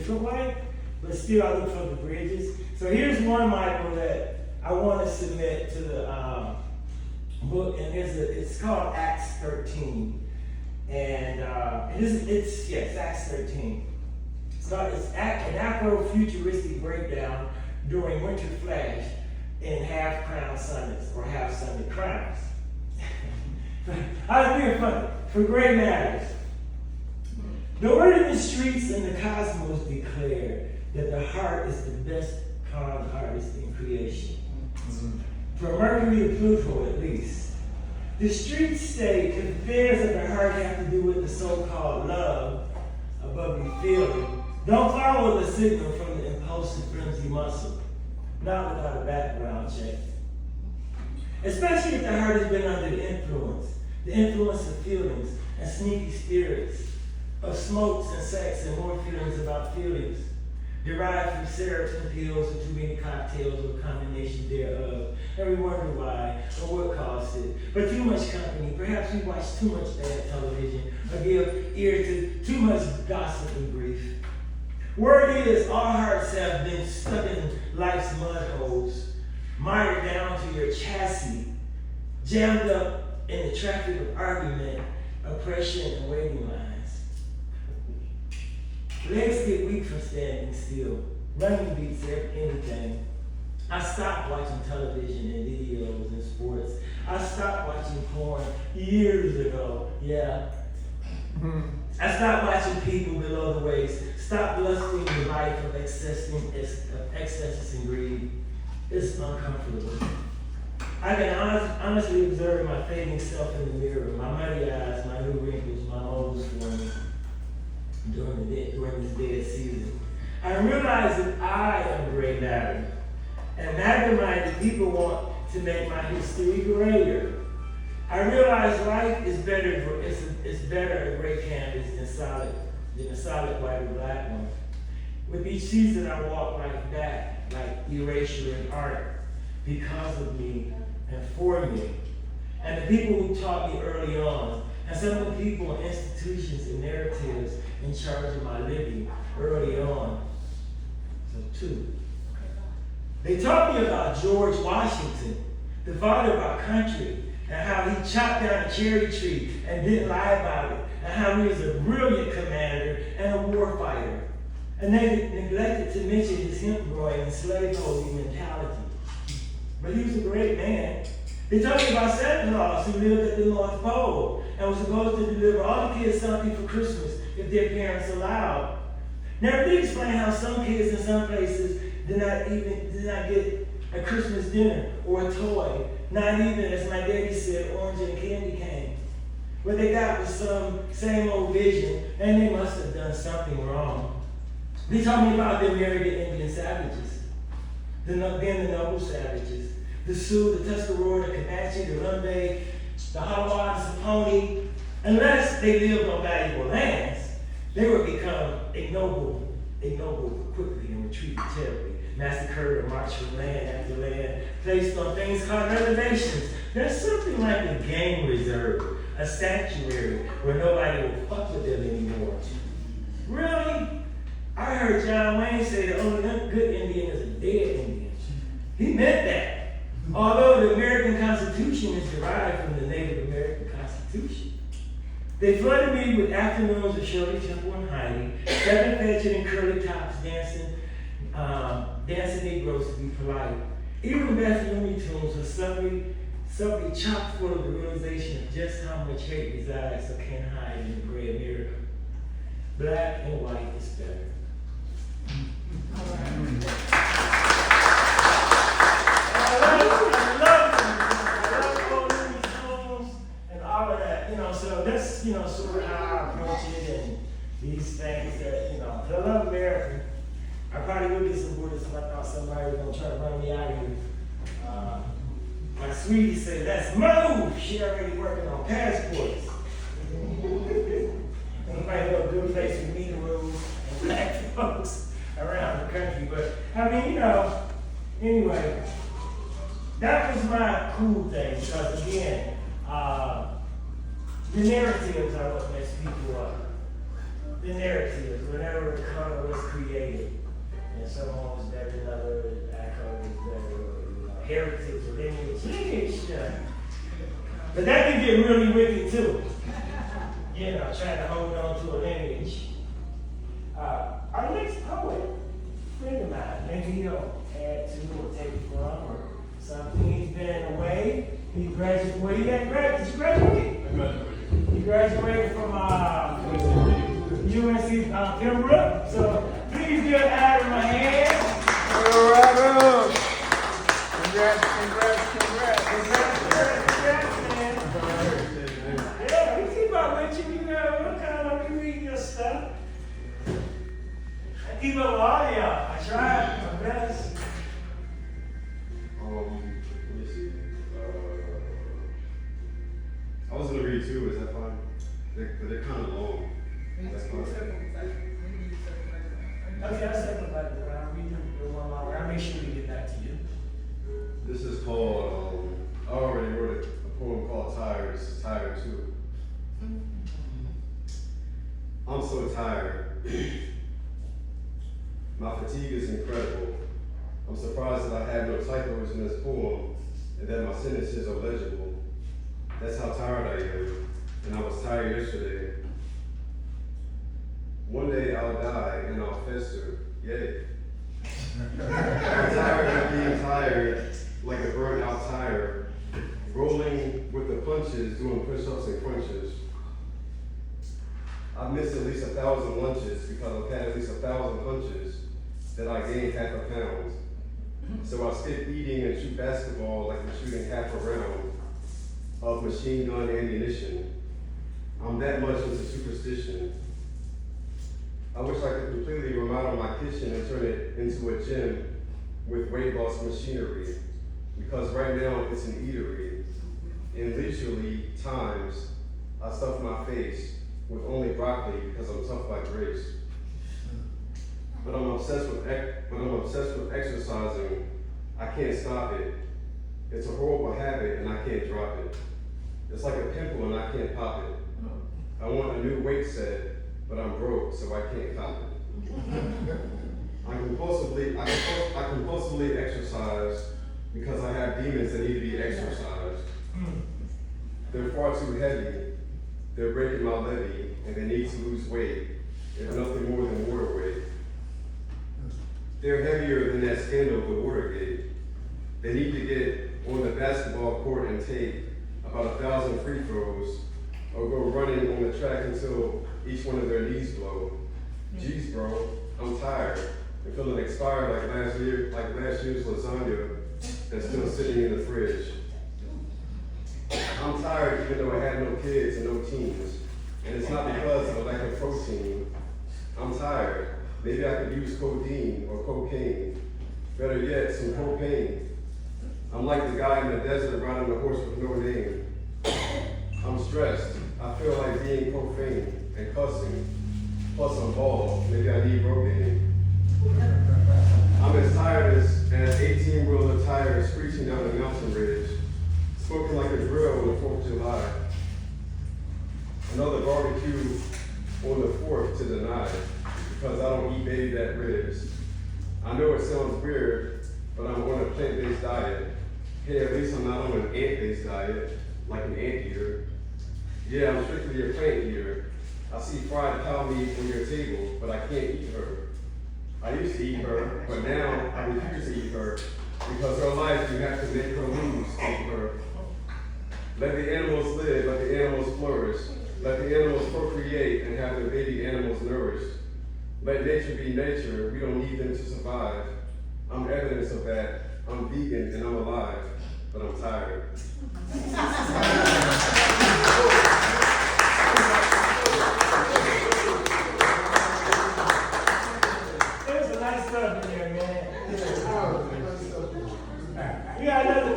different way, but still I look for the bridges. So here's one, Michael, that I want to submit to the book, and it's called Acts 13. And it's Acts 13. So it's an Afro-futuristic breakdown during Winter Flash in half-crown Sundays or half-Sunday crowns. I was being funny. For great matters. The word in the streets and the cosmos declare that the heart is the best con artist in creation. From Mercury to Pluto, at least. The streets state that the affairs of the heart have to do with the so-called love above the feeling. Don't follow the signal from the impulsive frenzy muscle, not without a background check. Especially if the heart has been under the influence of feelings and sneaky spirits, of smokes and sex and more feelings about feelings, derived from serotonin pills or too many cocktails or a combination thereof. And we wonder why or what caused it. But too much company, perhaps we watch too much bad television or give ear to too much gossip and grief. Word is, our hearts have been stuck in life's mud holes, mired down to your chassis, jammed up in the traffic of argument, oppression, and waiting lines. Legs get weak from standing still. Running beats anything. I stopped watching television and videos and sports. I stopped watching porn years ago. Yeah. I stopped watching people below the waist. Stopped lusting the life of excesses and greed. It's uncomfortable. I can honestly observe my fading self in the mirror, my muddy eyes, my new wrinkles, my moles forming during this dead season. I realize that I am great matter, and matter-minded people want to make my history greater. I realize life is better a gray canvas than a solid white or black one. With each season I walk life back, like erasure in art, because of me and for me. And the people who taught me early on, and some of the people, institutions, and narratives in charge of my living early on. So 2. They taught me about George Washington, the father of our country, and how he chopped down a cherry tree and didn't lie about it, and how he was a brilliant commander and a war fighter. And they neglected to mention his hemp-growing and slave-holding mentality. But he was a great man. They talked about Santa Claus who lived at the North Pole and was supposed to deliver all the kids something for Christmas if their parents allowed. Never did explain how some kids in some places did not get a Christmas dinner or a toy, not even, as my daddy said, orange and candy cane. What they got was some same old vision, and they must have done something wrong. They told me about the American Indian savages, then the noble savages, the Sioux, the Tuscarora, the Comanche, the Lumbee, the Hottentots, the Pony. Unless they lived on valuable lands, they would become ignoble quickly and retreat terribly, massacred or marched from land after land, placed on things called reservations. There's something like a game reserve, a sanctuary where nobody will fuck with them anymore. Really? I heard John Wayne say the only good Indian is a dead Indian. He meant that. Although the American Constitution is derived from the Native American Constitution. They flooded me with afternoons of Shirley Temple and Heidi, 7 fetching and curly tops dancing Negroes to be polite. Even Beth Looney Tunes was suddenly chock full of the realization of just how much hate resides or can hide in the gray America. Black and white is better. So that's, sort of how I approach it and these things that, I love America. I probably would get some Buddhists if I thought somebody was going to try to run me out of here. My sweetie said, let's move. She already working on passports. And might have a good place for me to move and black folks around the country. But, anyway, that was my cool thing because, again, the narratives are what mess people up. the narratives, whenever the color was created, and someone was better than another, that color was better, heritage, lineage, yeah. But that can get really wicked too. You know, trying to hold on to a lineage. Our next poet, friend of mine, maybe he'll add to or take from or something. He's been away. He graduated. Well, he got graduated. Did you graduate? He graduated from UNC Pembroke. So please give Adam a hand. All right, congrats, man. Yeah, we keep up with you. You know, we'll kind of be reading your stuff. I keep up with all of y'all. I tried my best. Let me see. I was gonna read two. Is that fine? They're kind of long. That's fine. Okay, I'll second that. I'll read the one longer. I'll make sure we get back to you. This is called. I already wrote a poem called "Tired." This is "Tired" too. I'm so tired. My fatigue is incredible. I'm surprised that I have no typos in this poem and that my sentences are legible. That's how tired I am, and I was tired yesterday. One day I'll die and I'll fester, yay. I'm tired of being tired, like a burnt out tire, rolling with the punches, doing push-ups and crunches. I've missed at least 1,000 lunches because I've had at least 1,000 punches that I gained half a pound. So I skip eating and shoot basketball like I'm shooting half a round of machine gun ammunition. I'm that much into superstition. I wish I could completely remodel my kitchen and turn it into a gym with weight loss machinery, because right now it's an eatery. In leisurely times, I stuff my face with only broccoli because I'm tough like grapes. But I'm obsessed with exercising. I can't stop it. It's a horrible habit and I can't drop it. It's like a pimple and I can't pop it. I want a new weight set, but I'm broke, so I can't cop it. I compulsively exercise because I have demons that need to be exercised. They're far too heavy. They're breaking my levy, and they need to lose weight, if nothing more than water weight. They're heavier than that scandal with Watergate. They need to get on the basketball court and take about 1,000 free throws, or go running on the track until each one of their knees blow. Geez, bro, I'm tired and feeling expired like last year's lasagna that's still sitting in the fridge. I'm tired even though I had no kids and no teens, and it's not because of a lack of protein. I'm tired. Maybe I could use codeine or cocaine. Better yet, some propane. I'm like the guy in the desert riding a horse with no name. I'm stressed. I feel like being profane and cussing. Plus I'm bald. Maybe I need Rogaine. I'm as tired as an 18-wheeler tire screeching down a mountain ridge, smoking like a grill on the 4th of July. Another barbecue on the 4th to deny, because I don't eat baby back ribs. I know it sounds weird, but I'm on a plant-based diet. Hey, at least I'm not on an ant-based diet, like an anteater. Yeah, I'm strictly a plant eater. I see fried cow meat on your table, but I can't eat her. I used to eat her, but now I refuse to eat her, because her life you have to make her lose to eat her. Let the animals live, let the animals flourish. Let the animals procreate and have their baby animals nourished. Let nature be nature, we don't need them to survive. I'm evidence of that. I'm vegan and I'm alive, but I'm tired. There's a nice stuff in there, man. We got another.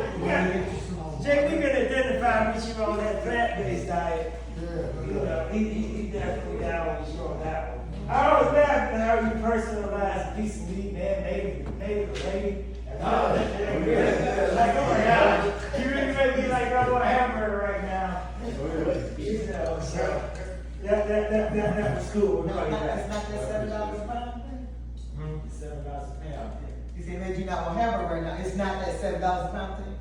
Jay, we can identify with you on that plant-based diet. You know, he definitely down with you on that one. I always laugh at how you personalize a piece of meat, man, made a lady. Like, oh my God, you really make me like I want a hamburger right now. You know, so That was cool. We'll No, call you not, back. it's not that $7 a pound thing? It's $7 a pound. You say maybe you're not gonna have it right now, it's not that $7 a pound thing?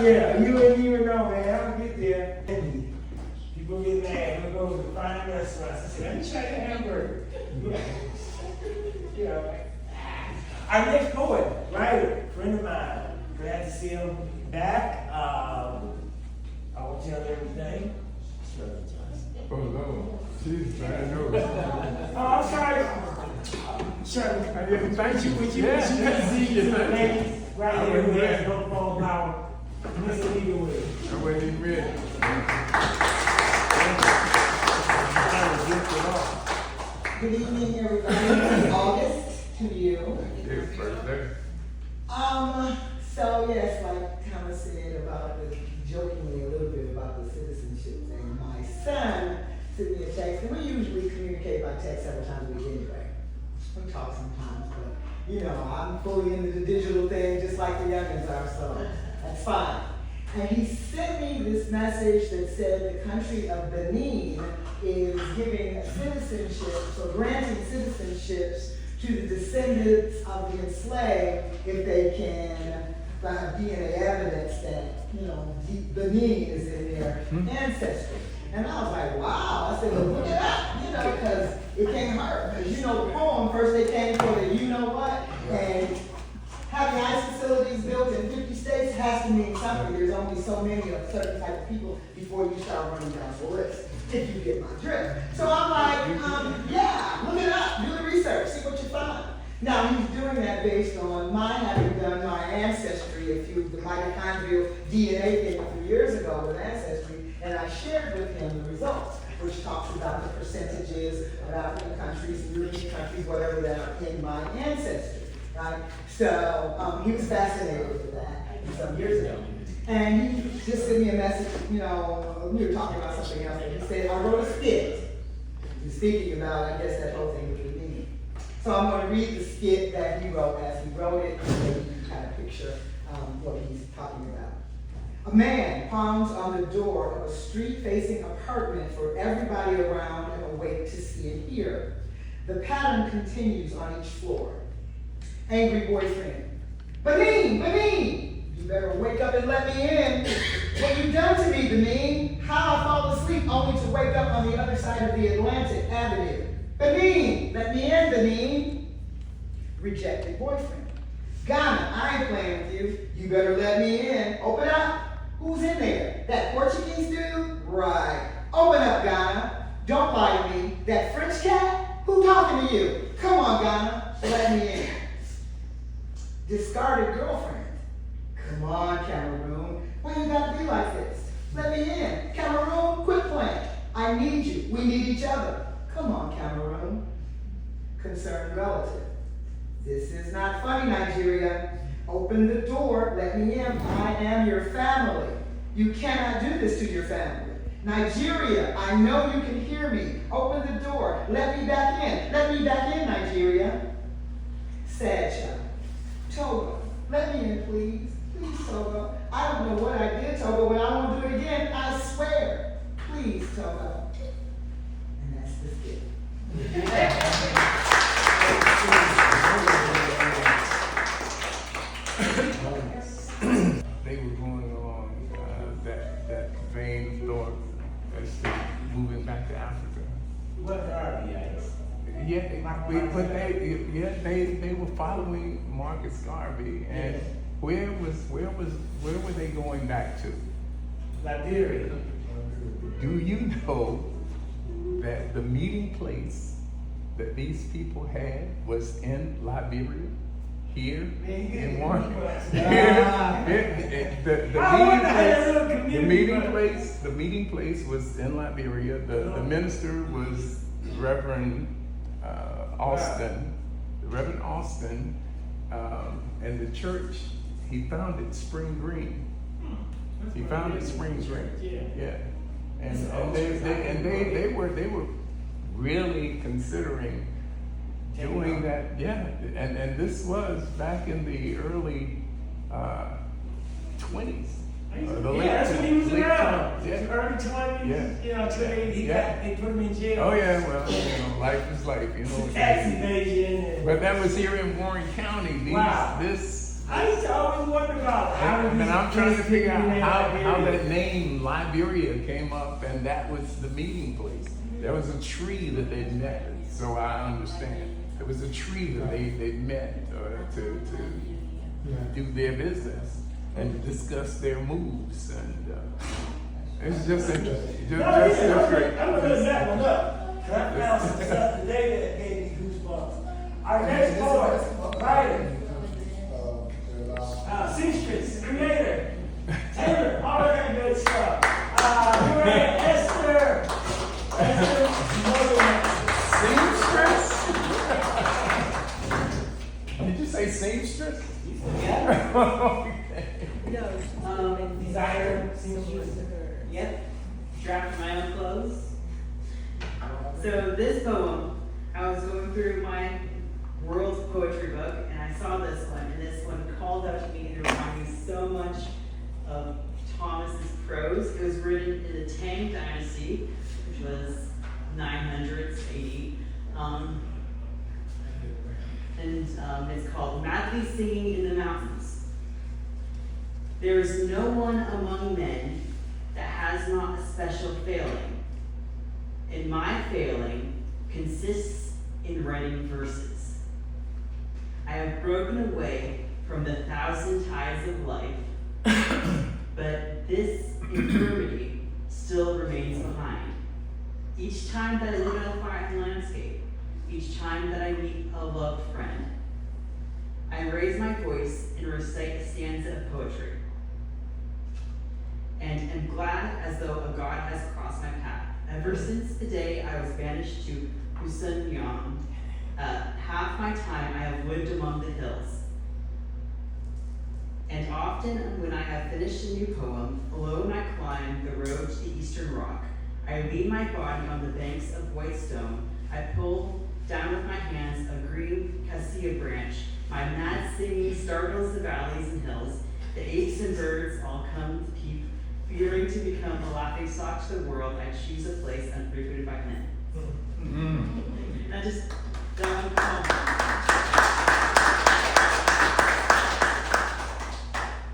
Yeah, you wouldn't even know, man. I'll get there. People get mad. We'll go to fine restaurants. I say, let me try your hamburger. You know, our next poet, writer, friend of mine. Glad to see him back. I won't tell everything. Oh, no. She's bad news. Oh, I'm sorry. Shirley, I didn't thank you. would you Yeah, see yeah. the ladies right I here who wouldn't has no phone power? Miss Anita Williams. I wasn't even ready. Good evening, everybody. August to you. Yeah, first day. So yes, like Thomas said about jokingly a little bit about the citizenship thing. My son sent me a text, and we usually communicate by text several times a week anyway. We talk sometimes, but you know, I'm fully into the digital thing just like the youngins are, so that's fine. And he sent me this message that said the country of Benin is giving citizenships or granting citizenships to the descendants of the enslaved if they can have DNA evidence that, you know, Benin is in their ancestry. And I was like, wow. I said, well, look it up, you know, because it can't hurt. Because you know the poem, first they came for the you know what, and having ice facilities built in 50 states has to mean something. There's only so many of certain type of people before you start running down the list, if you get my drift. So I'm like, yeah, look it up, do the research, see what you find. Now he's doing that based on my having done my ancestry, the mitochondrial DNA thing a few years ago with Ancestry, and I shared with him the results, which talks about the percentages of African countries, European countries, whatever that are in my ancestry. Right? So he was fascinated with that some years ago. And he just sent me a message, you know, we were talking about something else, and he said, I wrote a skit. He's speaking about, I guess, that whole thing with me. So I'm going to read the skit that he wrote as he wrote it, so you can kind of picture what he's talking about. A man pounds on the door of a street-facing apartment for everybody around and awake to see and hear. The pattern continues on each floor. Angry boyfriend. Benin, Benin, you better wake up and let me in. What you done to me, Benin? How I fall asleep only to wake up on the other side of the Atlantic Avenue. Benin, let me in, Benin. Rejected boyfriend. Ghana, I ain't playing with you. You better let me in. Open up. Who's in there? That Portuguese dude? Right. Open up, Ghana. Don't lie to me. That French cat? Who talking to you? Come on, Ghana. Let me in. Discarded girlfriend. Come on, Cameroon. Why you gotta be like this? Let me in. Cameroon, quit playing. I need you. We need each other. Come on, Cameroon. Concerned relative. This is not funny, Nigeria. Open the door. Let me in. I am your family. You cannot do this to your family. Nigeria, I know you can hear me. Open the door. Let me back in. Let me back in, Nigeria. Sad child. Togo, let me in, please. Please, Togo. I don't know what I did, Togo, but I won't do it again. I swear. Please, Togo. And that's the skit. They were going along that vein of thought as to moving back to Africa. What are the ice? Yeah, they were following Marcus Garvey, and where were they going back to? Liberia. Do you know that the meeting place that these people had was in Liberia? Here in Warrenton. The meeting place was in Liberia. The minister was Reverend Austin. Reverend Austin, and the church he founded Spring Green. He founded Spring Green. Yeah. And they were really considering doing that, yeah, and this was back in the early 20s, That's when he was late around. 20s, yeah. Early 20s, Yeah. you know, until they put him in jail. Oh yeah, well, life is life, you know. Tax evasion. And, But that was here in Warren County. Wow. I used to always wonder about how And I'm trying to figure out how that that name Liberia came up, and that was the meeting place. There was a tree that they met, so I understand. There was a tree that they met to do their business and discuss their moves, and it's just interesting. Just great. I'm gonna look that one up. I found some stuff today that gave me goosebumps. Our next poet, writer, seamstress, creator, tailor, all that kind of good stuff. You're Esther. Seamstress? Did you say seamstress? Yeah. Okay. Designer, seamstress. Yep, drafted my own clothes. So this poem, I was going through my world's poetry book and I saw this one, and this one called out to me and reminded me so much of Thomas's prose. It was written in the Tang Dynasty, which was 900s AD. It's called Madly Singing in the Mountains. There is no one among men that has not a special failing, and my failing consists in writing verses. I have broken away from the 1,000 ties of life, but this infirmity still remains behind. Each time that I look at a fine landscape, each time that I meet a loved friend, I raise my voice and recite a stanza of poetry, and am glad as though a God has crossed my path. Ever since the day I was banished to Busan, half my time I have lived among the hills. And often when I have finished a new poem, alone I climb the road to the eastern rock. I lean my body on the banks of white stone. I pull down with my hands a green cassia branch. My mad singing startles the valleys and hills. The apes and birds all come to peep, fearing to become a laughing stock to the world. I choose a place unfrequented by men. And I just, that one,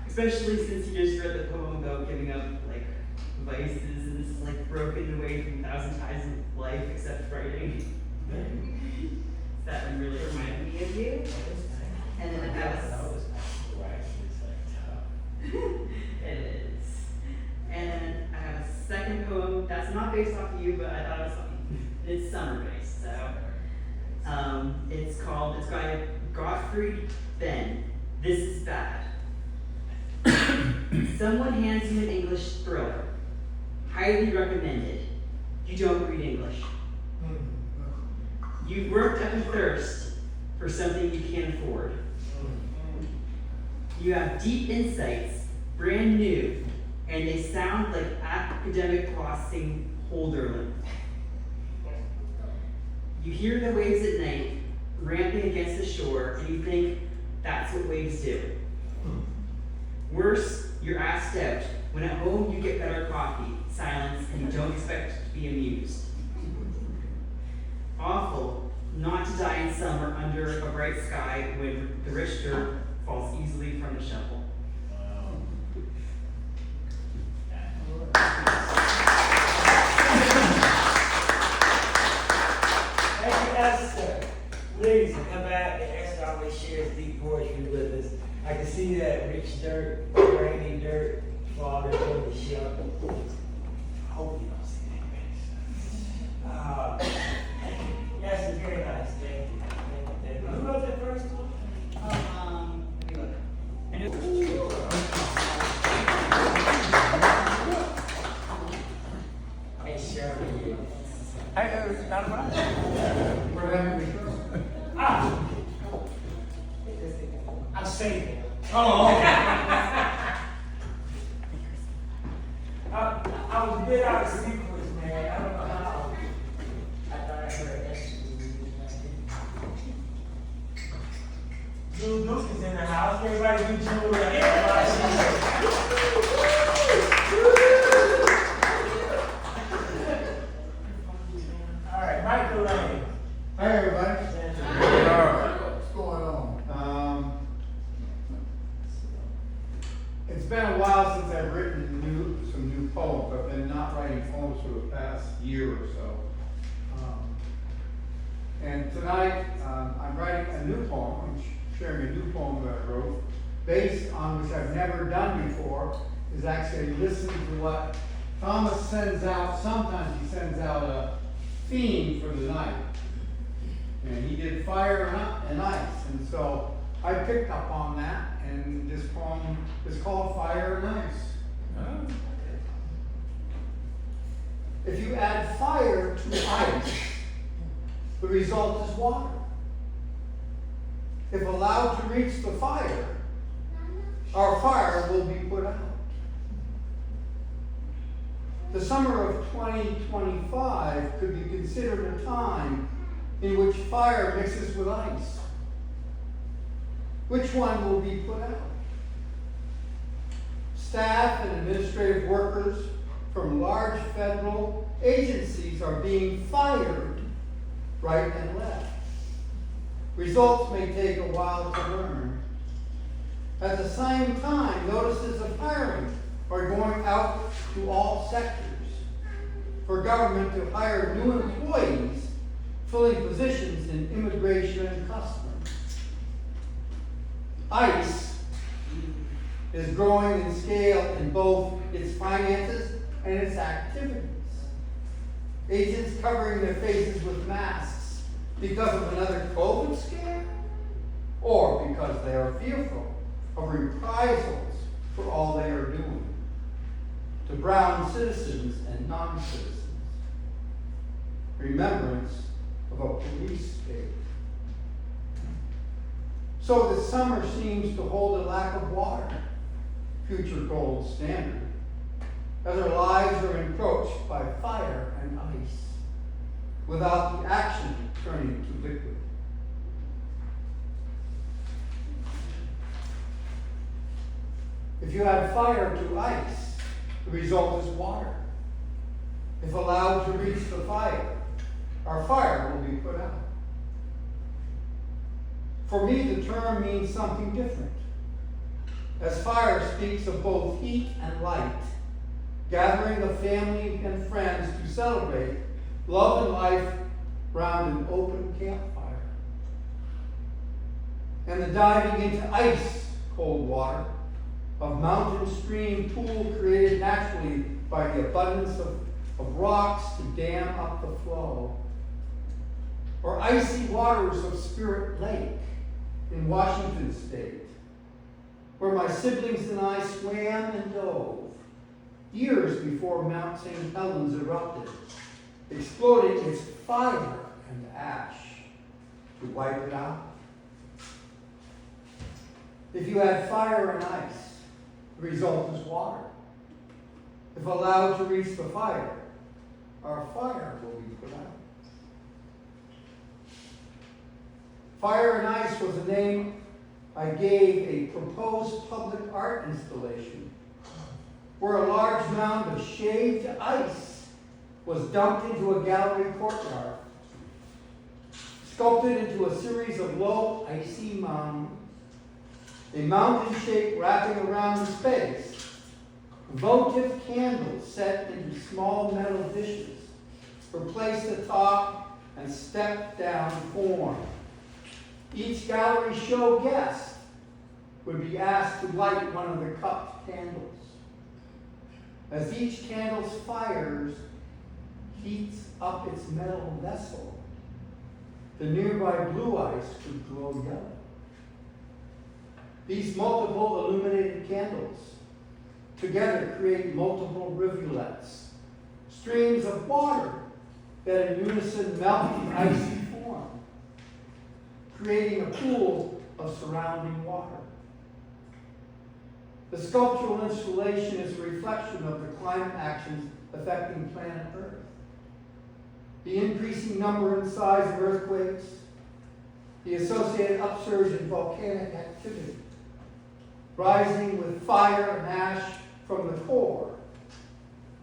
especially since you just read the poem about giving up like vices and this like broken away from 1,000 ties of life except writing. That one really reminded me of you. And then it is. And then I have a second poem that's not based off of you, but I thought it was funny. It's summer based, so it's by Gottfried Ben. This is bad. Someone hands you an English thriller. Highly recommended. You don't read English. You've worked up a thirst for something you can't afford. You have deep insights, brand new, and they sound like academic glossing Holderlin. You hear the waves at night ramping against the shore, and you think that's what waves do. Worse, you're asked out when at home you get better coffee, silence, and you don't expect to be amused. Awful not to die in summer under a bright sky when the rich dirt falls easily from the shovel. Thank you, Esther. Please come back, and Esther always shares deep poetry with us. I can see that rich dirt, rainy dirt, falling from the shovel. I hope you don't see that, man. Yes, it's very nice. Thank you. Thank you. Who wrote that first one? Hey, Shirley. Not about I'm saving. Oh, I was a bit out of sequence, man. I don't know how. I thought I heard Esther. Jewel Duke is in the house. Everybody do Jewel. Everybody. Hi, everybody. What's going on? It's been a while since I've written some new poems. I've been not writing poems for the past year or so. And tonight, I'm writing a new poem. I'm sharing a new poem that I wrote, based on which I've never done before, is actually listen to what Thomas sends out. Sometimes he sends out a theme for the night. And he did fire and ice. And so I picked up on that, and this poem is called Fire and Ice. If you add fire to ice, the result is water. If allowed to reach the fire, our fire will be put out. The summer of 2025 could be considered a time in which fire mixes with ice. Which one will be put out? Staff and administrative workers from large federal agencies are being fired right and left. Results may take a while to learn. At the same time, notices of hiring are going out to all sectors for government to hire new employees filling positions in immigration and customs. ICE is growing in scale in both its finances and its activities. Agents covering their faces with masks because of another COVID scare, or because they are fearful of reprisals for all they are doing to brown citizens and non-citizens. Remembrance of a police state. So the summer seems to hold a lack of water, future gold standard, as our lives are encroached by fire and ice, without the action turning to liquid. If you add fire to ice, the result is water. If allowed to reach the fire, our fire will be put out. For me, the term means something different, as fire speaks of both heat and light, gathering of family and friends to celebrate love and life round an open campfire. And the diving into ice cold water of mountain stream pool created naturally by the abundance of rocks to dam up the flow. Or icy waters of Spirit Lake in Washington State, where my siblings and I swam and dove years before Mount St. Helens erupted, exploding its fire and ash to wipe it out. If you add fire and ice, the result is water. If allowed to reach the fire, our fire will be put out. Fire and Ice was the name I gave a proposed public art installation where a large mound of shaved ice was dumped into a gallery courtyard, sculpted into a series of low, icy mounds, a mountain shape wrapping around the space, votive candles set into small metal dishes were placed atop and stepped down form. Each gallery show guest would be asked to light one of the cupped candles. As each candle's fires heats up its metal vessel, the nearby blue ice would glow yellow. These multiple illuminated candles together create multiple rivulets, streams of water that in unison melt the icy form, creating a pool of surrounding water. The sculptural installation is a reflection of the climate actions affecting planet Earth. The increasing number and size of earthquakes, the associated upsurge in volcanic activity, rising with fire and ash from the core,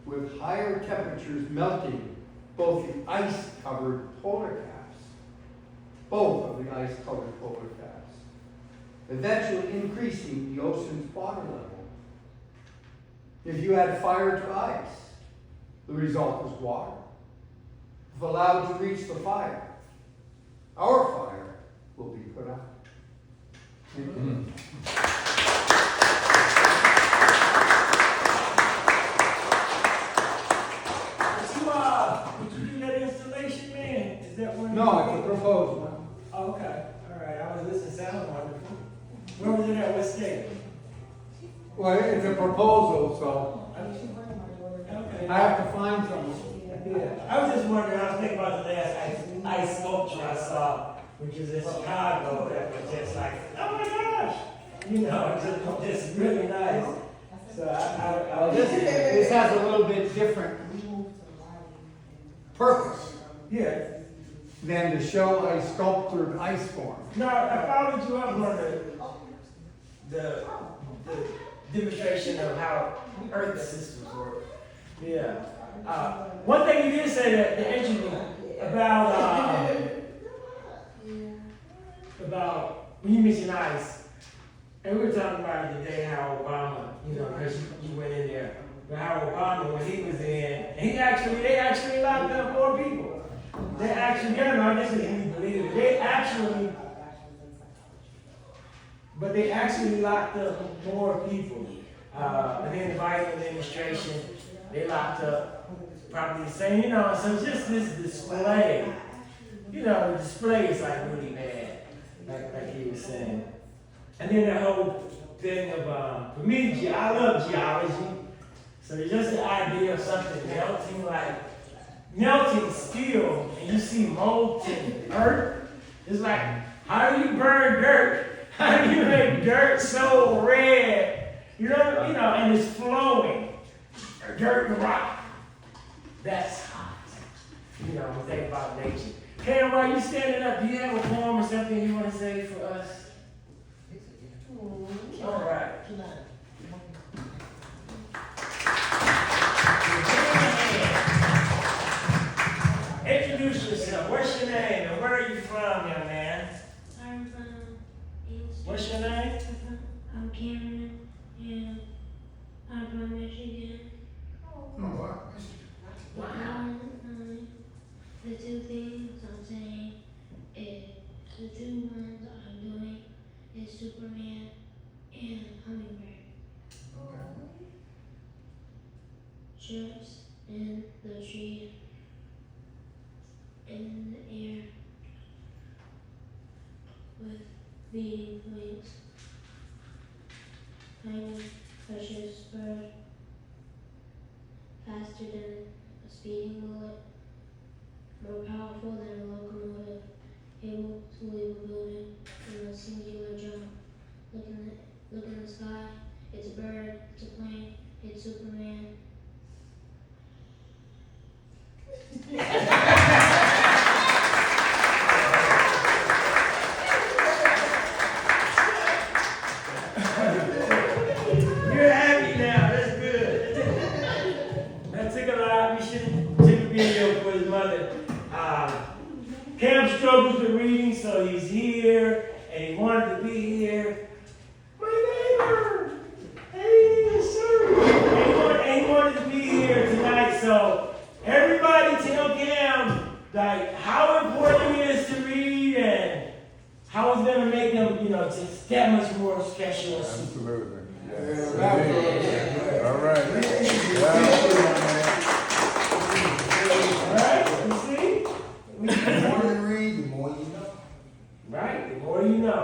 with higher temperatures melting both the ice-covered polar caps both of the ice-covered polar caps, eventually increasing the ocean's water level. If you add fire to ice, the result is water. If allowed to reach the fire, our fire will be put out. Did you do that installation, man? Is that one? No, it's a proposal. Oh, okay, all right, I was listening, sound wonderful. Where was it at, what state? Well, it's a proposal, so Okay. I have to find someone. Yeah, I was just wondering, I was thinking about the last ice sculpture I saw, which is in Chicago, that was just like, oh my gosh! You know, just really nice. So I was This has a little bit different purpose yeah. than to show a sculptured ice form. No, I followed you up on the demonstration of how Earth systems work. Yeah. One thing you did say that interested me about when you mentioned ice, and we were talking about it today how Obama, because you went in there, but how Obama when he was in, and they actually locked up more people. They actually, this is we believe it. They actually locked up more people. But then the Biden administration, they locked up probably the same, so just this display, the display is like really bad, like he was saying. And then the whole thing of, for me, I love geology, so it's just the idea of something melting steel, and you see molten earth. It's like, how do you burn dirt? How do you make dirt so red? And it's flowing. Dirt and rock. That's hot. We think about nature. Karen, while you standing up, do you have a poem or something you want to say for us? All right. Introduce yourself. What's your name and where are you from, young man? I'm from East. What's your name? I'm Cameron, and I'm from Michigan. Wow. The two things I'm saying is, the two ones I'm doing is Superman and Hummingbird. Chirps in the tree, in the air, with beating wings. Tiny, precious bird, faster than a speeding bullet, more powerful than a locomotive, able to leave a building in a singular jump. Look in the sky, it's a bird, it's a plane, it's Superman. You're happy now. That's good. That took a lot. We should take a video for his mother. Cam struggles with reading, so he's here, and he wanted to be here. My neighbor! Hey, sir! And he wanted to be here tonight, so everybody tell Cam how important it is to read and how it's going to make him, just that much more special. Absolutely. Yes. Yeah. All right. All right, you see? The more you read, the more you know. Right, the more you know.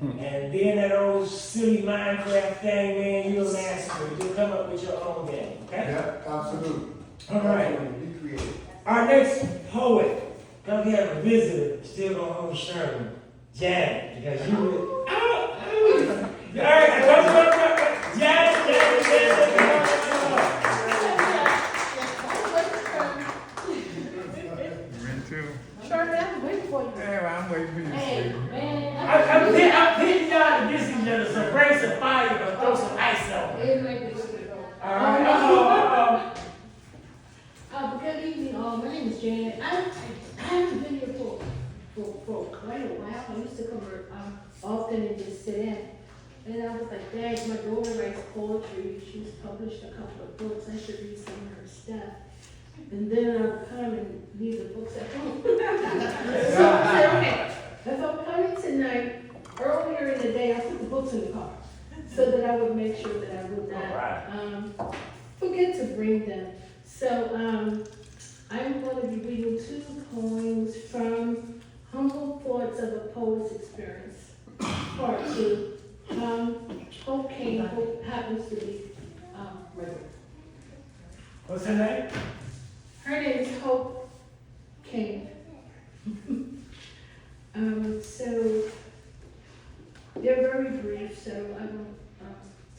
And then that old silly Minecraft thing, man, you'll master it. You'll come up with your own game, okay? Yeah, absolutely. All right. Be creative. Our next poet, because we have a visitor, still gonna hold Sherman, Janet, because you would. All right, Janet. Me too. Shirley, I'm waiting for you. Yeah, I'm waiting for you. Hey, Steve. man. I'm pitting y'all against each other, so bring some fire, but throw some ice on it. It make this. All right, Good evening. My name is Janet. I haven't been here for in a while. I used to come often and just sit in. And I was like, Dad, my daughter writes poetry. She's published a couple of books. I should read some of her stuff. And then I would come and leave the books at home. So I said, okay, if I'm coming tonight, earlier in the day, I put the books in the car so that I would make sure that I would not forget to bring them. So I'm going to be reading 2 poems from Humble Thoughts of a Poet's Experience, Part 2. Hope King, Hope happens to be Reverend. What's her name? Her name is Hope King. So they're very brief, so I won't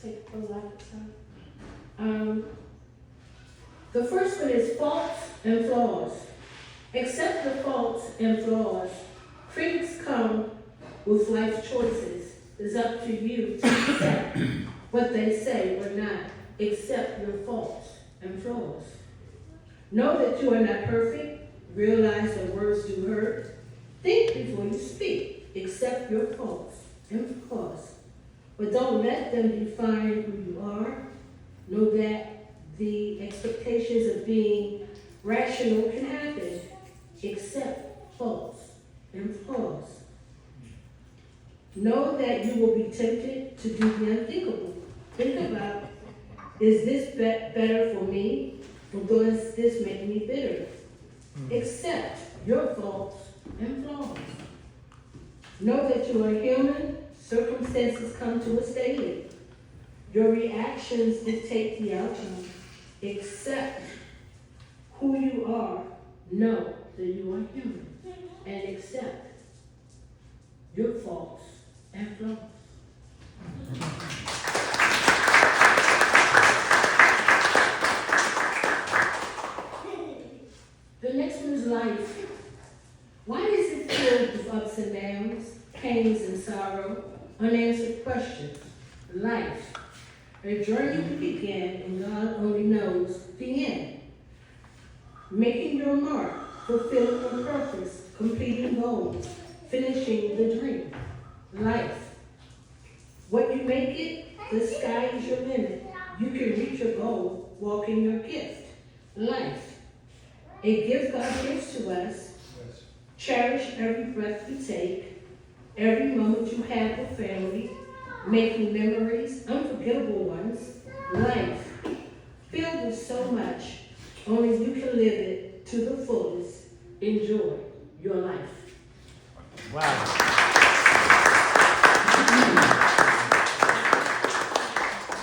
take a lot of time. The first one is faults and flaws. Accept the faults and flaws. Critics come with life's choices. It's up to you to accept what they say or not. Accept your faults and flaws. Know that you are not perfect. Realize that words do hurt. Think before you speak. Accept your faults and flaws. But don't let them define who you are. Know that the expectations of being rational can happen. Accept faults and flaws. Know that you will be tempted to do the unthinkable. Think about, is this better for me, or does this make me bitter? Accept your faults and flaws. Know that you are human. Circumstances come to us daily. Your reactions dictate the outcome. Accept who you are. Know that you are human. And accept your faults and flaws. The next one is life. Why is it filled with ups and downs, pains and sorrow, unanswered questions? Life. A journey we began and God only knows the end. Making your mark, fulfilling your purpose, completing goals, finishing the dream. Life. What you make it, the sky is your limit. You can reach your goal, walk in your gift. Life. A gift God gives to us. Cherish every breath you take, every moment you have with family, making memories, unforgettable ones. Life. Filled with so much, only you can live it to the fullest. Enjoy your life. Wow.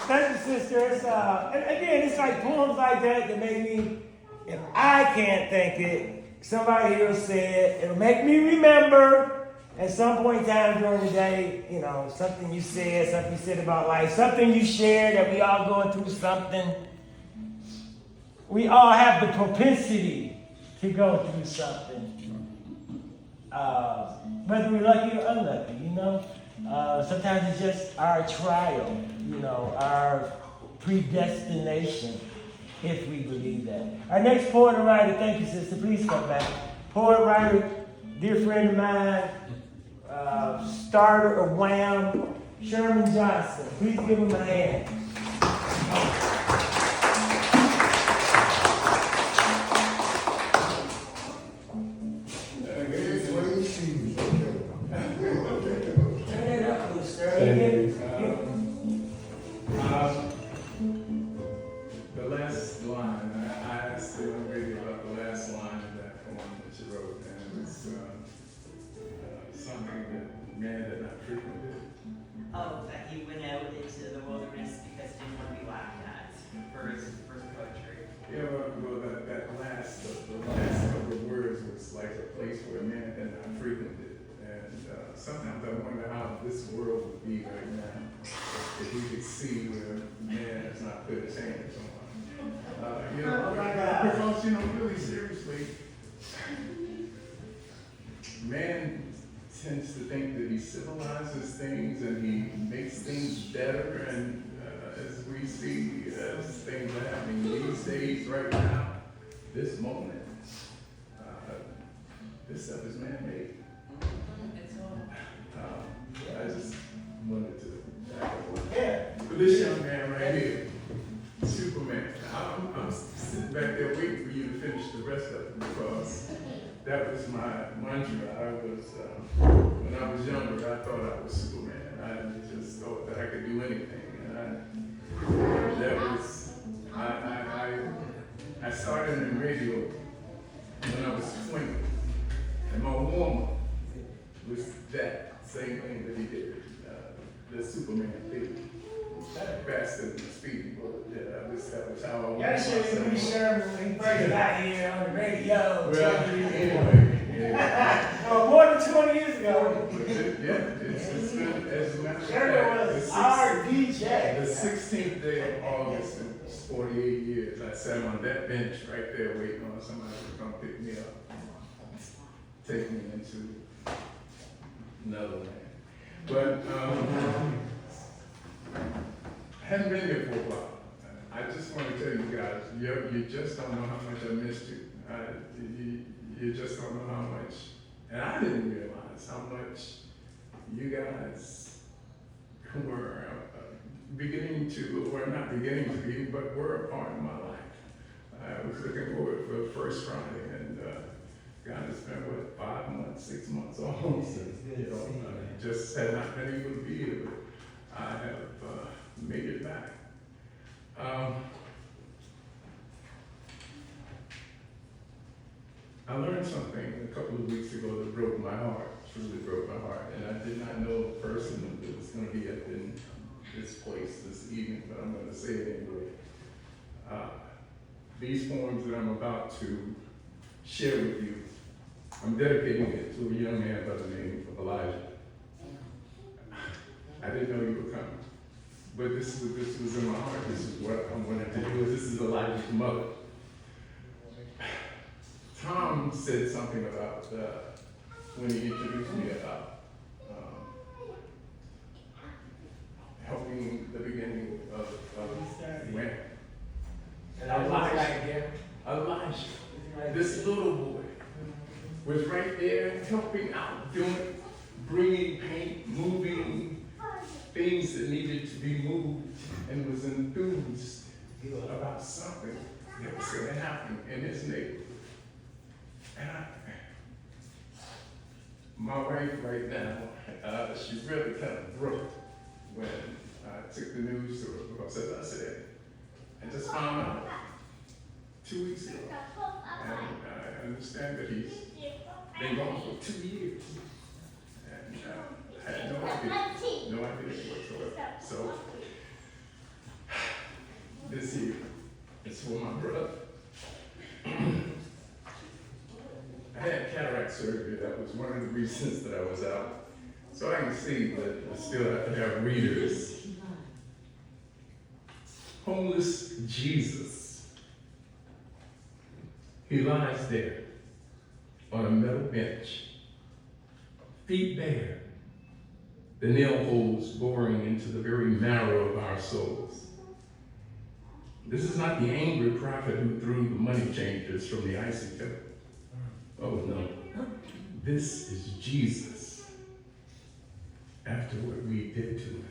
Thank you, sisters. And again, it's like poems like that make me, if I can't think it, somebody here said, it'll make me remember at some point in time during the day, you know, something you said about life, something you shared, that we all going through something. We all have the propensity to go through something. Whether we're lucky or unlucky, you know. Sometimes it's just our trial, you know, our predestination, if we believe that. Our next poet and writer, thank you, sister, please come back. Poet, writer, dear friend of mine, starter of Wham, Sherman Johnson. Please give him a hand. The last line, I asked the young lady about the last line of that poem that she wrote, and it was something that man had not frequented. Oh, that he went out into the wilderness because he didn't want to be laughed at for his poetry. Yeah, well, the last couple of words was like a place where man had not frequented. And sometimes I wonder how this world would be right now if we could see where man has not put his hands on. Because, you know, really seriously, man tends to think that he civilizes things and he makes things better, and as we see as things are happening these days right now, this moment, this stuff is man-made. It's that was my mantra. When I was younger, I thought I was Superman. I just thought that I could do anything. And I started in radio when I was 20. And my warm-up was that same thing that he did, the Superman thing. Faster than the speed bullet. Yeah, that was how I Gotta show you when Sherman when he first got here on the radio. Well, anyway. More than 20 years ago. It's been, as a matter of Sherman fact, was our DJ. the 16th day of August, it was 48 years. I sat on that bench right there waiting on somebody to come pick me up, take me into another land. But I haven't been here for a while. I just want to tell you guys, you just don't know how much I missed you. You just don't know how much, and I didn't realize how much you guys were beginning to, or not beginning to be, but were a part of my life. I was looking forward for the first Friday, and God has been, 5 months, 6 months almost. Just had not been able to be here, but I have made it back. I learned something a couple of weeks ago that broke my heart, truly broke my heart, and I did not know the person that was going to be up in this place this evening, but I'm going to say it anyway. These poems that I'm about to share with you, I'm dedicating it to a young man by the name of Elijah. I didn't know you were coming, but this was in my heart. This is what I wanted to do. This is Elijah's mother. Tom said something about, when he introduced me about helping the beginning of when. Elijah, this little boy, was right there helping out, bringing paint, moving things that needed to be moved, and was enthused about something that was going to happen in his neighborhood. And my wife right now, she really kind of broke when I took the news to her, because as I said, I just found out 2 weeks ago, and I understand that he's been gone for 2 years, and I had no idea whatsoever. So, this here is for my brother. I had cataract surgery. That was one of the reasons that I was out. So I can see, but I still have to have readers. Homeless Jesus. He lies there on a metal bench, feet bare, the nail holes boring into the very marrow of our souls. This is not the angry prophet who threw the money changers from the icy cup. Oh no, this is Jesus after what we did to him.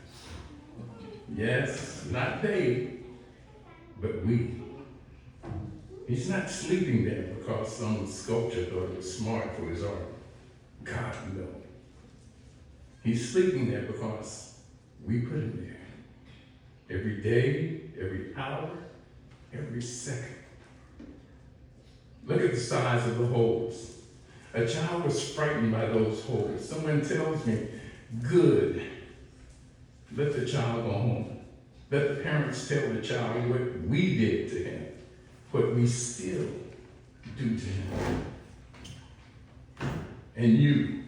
Yes, not they, but we. He's not sleeping there because some sculptor thought it was smart for his art. God, no. He's sleeping there because we put him there. Every day, every hour, every second. Look at the size of the holes. A child was frightened by those holes. Someone tells me, good. Let the child go home. Let the parents tell the child what we did to him, what we still do to him. And you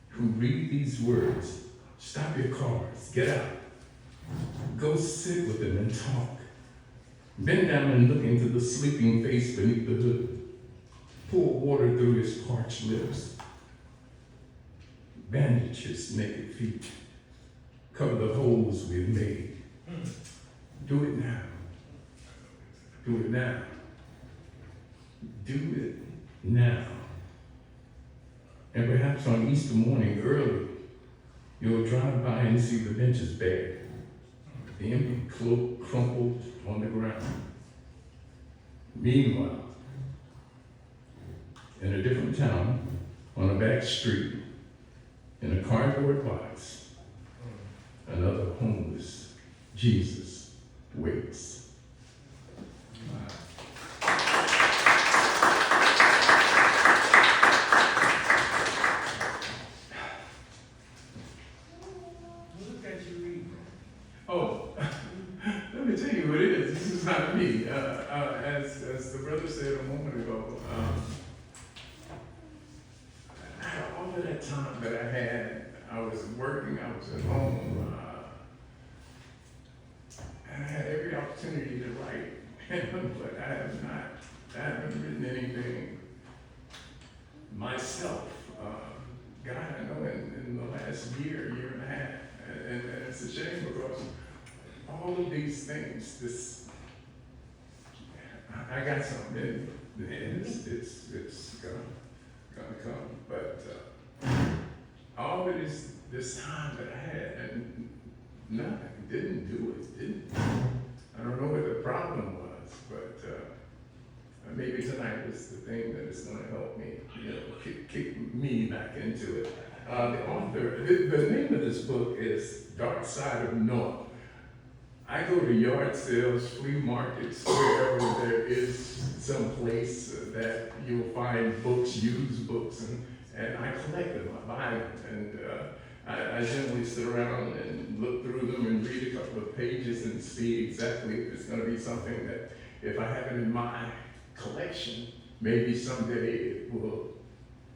who read these words, stop your cars, get out. Go sit with him and talk. Bend down and look into the sleeping face beneath the hood. Pour water through his parched lips. Bandage his naked feet. Cover the holes we've made. Do it now. Do it now. Do it now. And perhaps on Easter morning early, you'll drive by and see the benches bare. The empty cloak crumpled on the ground. Meanwhile, in a different town, on a back street, in a cardboard box, another homeless Jesus waits. Look at you reading. Oh, let me tell you what it is. This is not me. As the brother said a moment ago, all of that time that I had, I was working, I was at home, and I had every opportunity to write, but I haven't written anything myself. God, I know in the last year and a half, and it's a shame because all of these things, I got something in me, and it's gonna come, but all of this time that I had, and nothing, didn't do it, I don't know what the problem was, but maybe tonight was the thing that is gonna help me, kick me back into it. The author, the name of this book is Dark Side of North. I go to yard sales, flea markets, wherever there is some place that you'll find books, used books, and I collect them, I buy them, and I generally sit around and look through them and read a couple of pages and see exactly if it's going to be something that, if I have it in my collection, maybe someday it will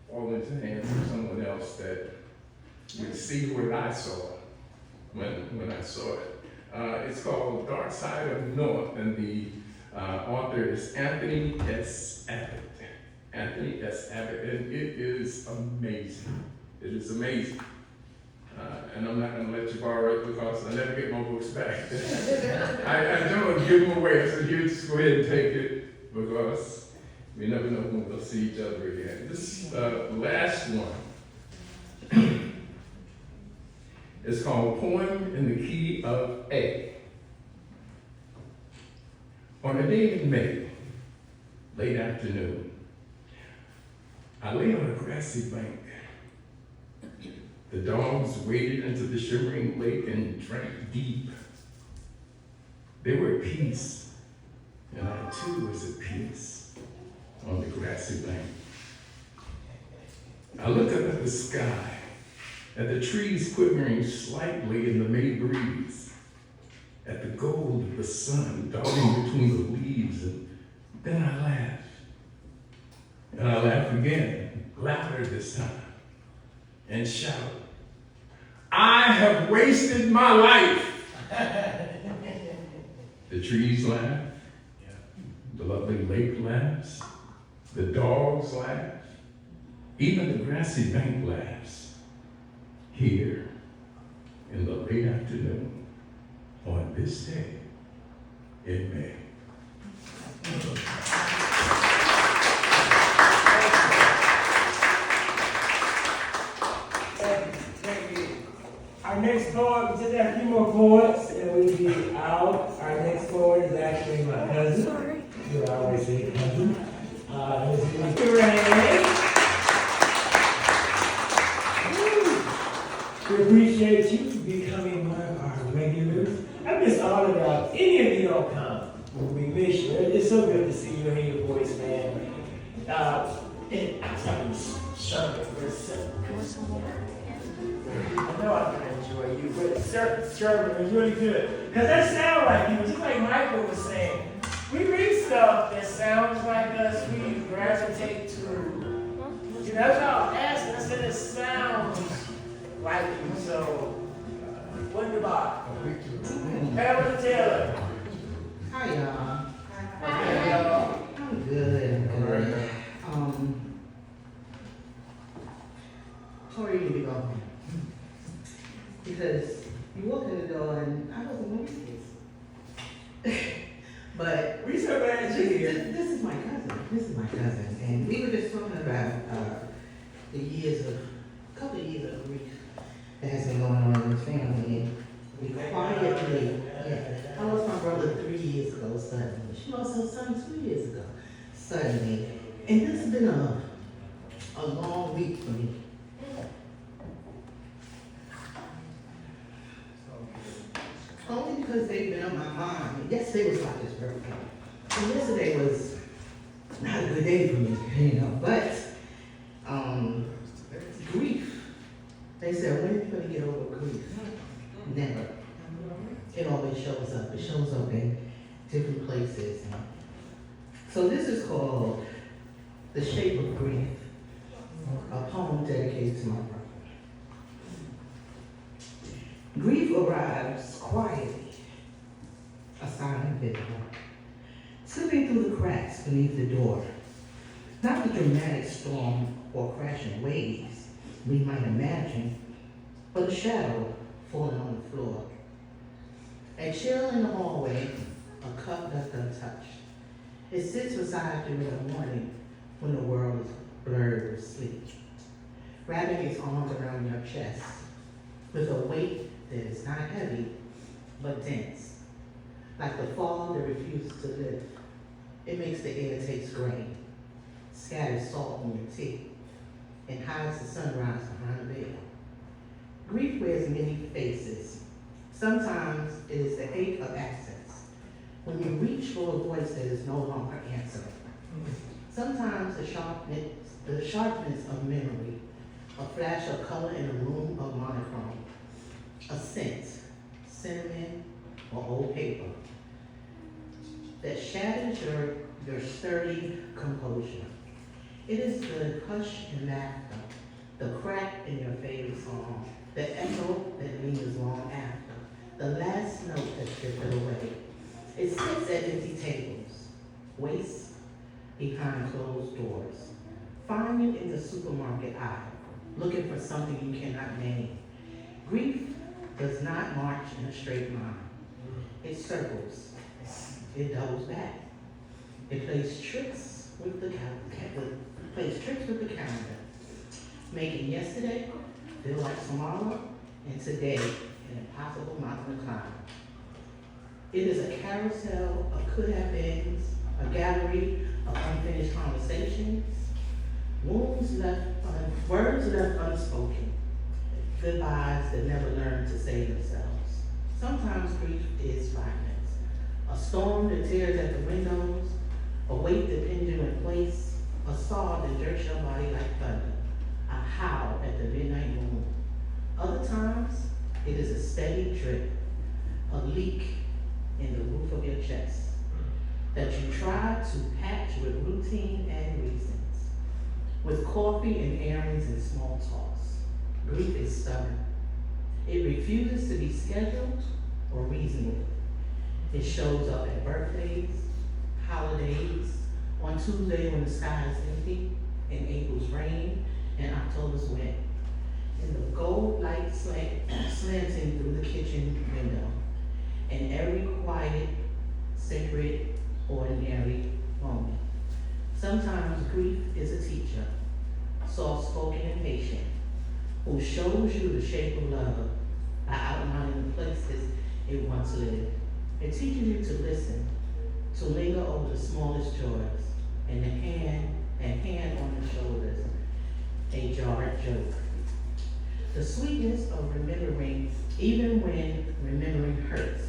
fall into the hands of someone else that would see what I saw when I saw it. It's called Dark Side of North, and the author is Anthony S. Abbott. Anthony S. Abbott, and it is amazing. It is amazing. And I'm not going to let you borrow it because I never get my books back. I don't give them away. I said, here, just go ahead and take it because we never know when we'll see each other again. This last one is called Poem in the Key of A. On a day in May, late afternoon, I lay on a grassy bank. The dogs waded into the shimmering lake and drank deep. They were at peace, and I too was at peace on the grassy bank. I look up at the sky, at the trees quivering slightly in the May breeze, at the gold of the sun darting between the leaves, and then I laugh. And I laugh again, louder this time, and shout, I have wasted my life. The trees laugh, the lovely lake laughs, the dogs laugh, even the grassy bank laughs. Here in the late afternoon on this day in May. Thank you. Our next poet, we just have a few more poets and we'll be out. Our next poet is actually my cousin. Sorry. You always say cousin. Mr. Ray. We appreciate you becoming one of our regulars. I'm just honored that any of you don't come. We miss you. It's so good to see you and hear your voice, man. And I'm talking Sherman for a second. I know I'm gonna enjoy you, but Sherman is really good. Because that sounds like you, just like Michael was saying. We read stuff that sounds like us, we gravitate to. You know, that's all I'm asking. I said it sounds like you, so what in the box? Evelyn Taylor. Hi, y'all. Hi, y'all. I'm good. I'm good. Tori, you need to go home. Because you walk in the door and I wasn't going to do this. But We so glad you're here. this is my cousin. This is my cousin. And we were just talking about a couple of years of grief that has been going on in this family. And we quietly, I lost my brother 3 years ago suddenly. She lost her son 2 years ago suddenly. And this has been a long week for me. Only because they've been on my mind. Yesterday was like his birthday. And yesterday was not a good day for me, you know, but grief. They said, when are you gonna get over grief? Never. It always shows up. It shows up in different places. So this is called The Shape of Grief, a poem dedicated to my brother. Grief arrives quietly, a silent visitor, slipping through the cracks beneath the door. Not the dramatic storm or crashing waves we might imagine, but a shadow falling on the floor. A chill in the hallway, a cup left untouched. It sits beside you in the morning when the world is blurred with sleep, wrapping its arms around your chest with a weight that is not heavy, but dense, like the fog that refuses to lift. It makes the air taste grain, scatters salt in your tea, and hides the sunrise behind the veil. Grief wears many faces. Sometimes it is the ache of absence, when you reach for a voice that is no longer answering. Sometimes the sharpness of memory, a flash of color in a room of monochrome, a scent, cinnamon, or old paper, that shatters your sturdy composure. It is the hush in laughter, the crack in your favorite song, the echo that lingers long after, the last note that's drifted away. It sits at empty tables, waits behind closed doors, find you in the supermarket aisle, looking for something you cannot name. Grief does not march in a straight line. It circles, it doubles back. It plays tricks with the calendar, making yesterday feel like tomorrow and today an impossible mountain to climb. It is a carousel of could-have-beens, a gallery of unfinished conversations, words left unspoken, goodbyes that never learn to say themselves. Sometimes grief is violence, a storm that tears at the windows, a weight that pins you in place, a saw that jerks your body like thunder, a howl at the midnight moon. Other times, it is a steady drip, a leak in the roof of your chest that you try to patch with routine and reasons, with coffee and errands and small talks. Grief is stubborn. It refuses to be scheduled or reasoned with. It shows up at birthdays, holidays, on Tuesday when the sky is empty, in April's rain, and October's wet, in the gold light slanting through the kitchen window, in every quiet, sacred, ordinary moment. Sometimes grief is a teacher, soft-spoken and patient, who shows you the shape of love by outlining the places it once lived. It teaches you to listen, to linger over the smallest joys, and hand on the shoulders, a jarred joke. The sweetness of remembering, even when remembering hurts.